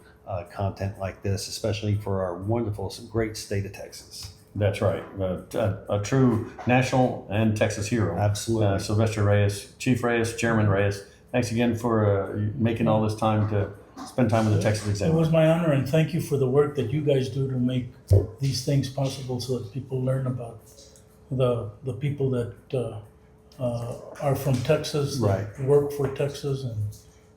content like this, especially for our wonderful, great state of Texas. That's right. A true national and Texas hero. Absolutely. Sylvester Reyes, Chief Reyes, Chairman Reyes. Thanks again for making all this time to spend time with the Texas It Examiner. was my honor, and thank you for the work that you guys do to make these things possible, so that people learn about the people that are from Texas, that Right. work for Texas,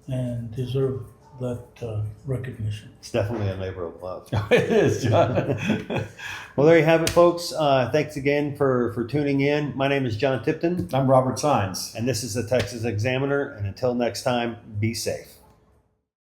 and deserve that recognition. It's definitely a labor of love. It is, John. Well, there you have it, folks. Thanks again for tuning in. My name is John Tipton, I'm Robert Sines. and this is the Texas Examiner. And until next time, be safe.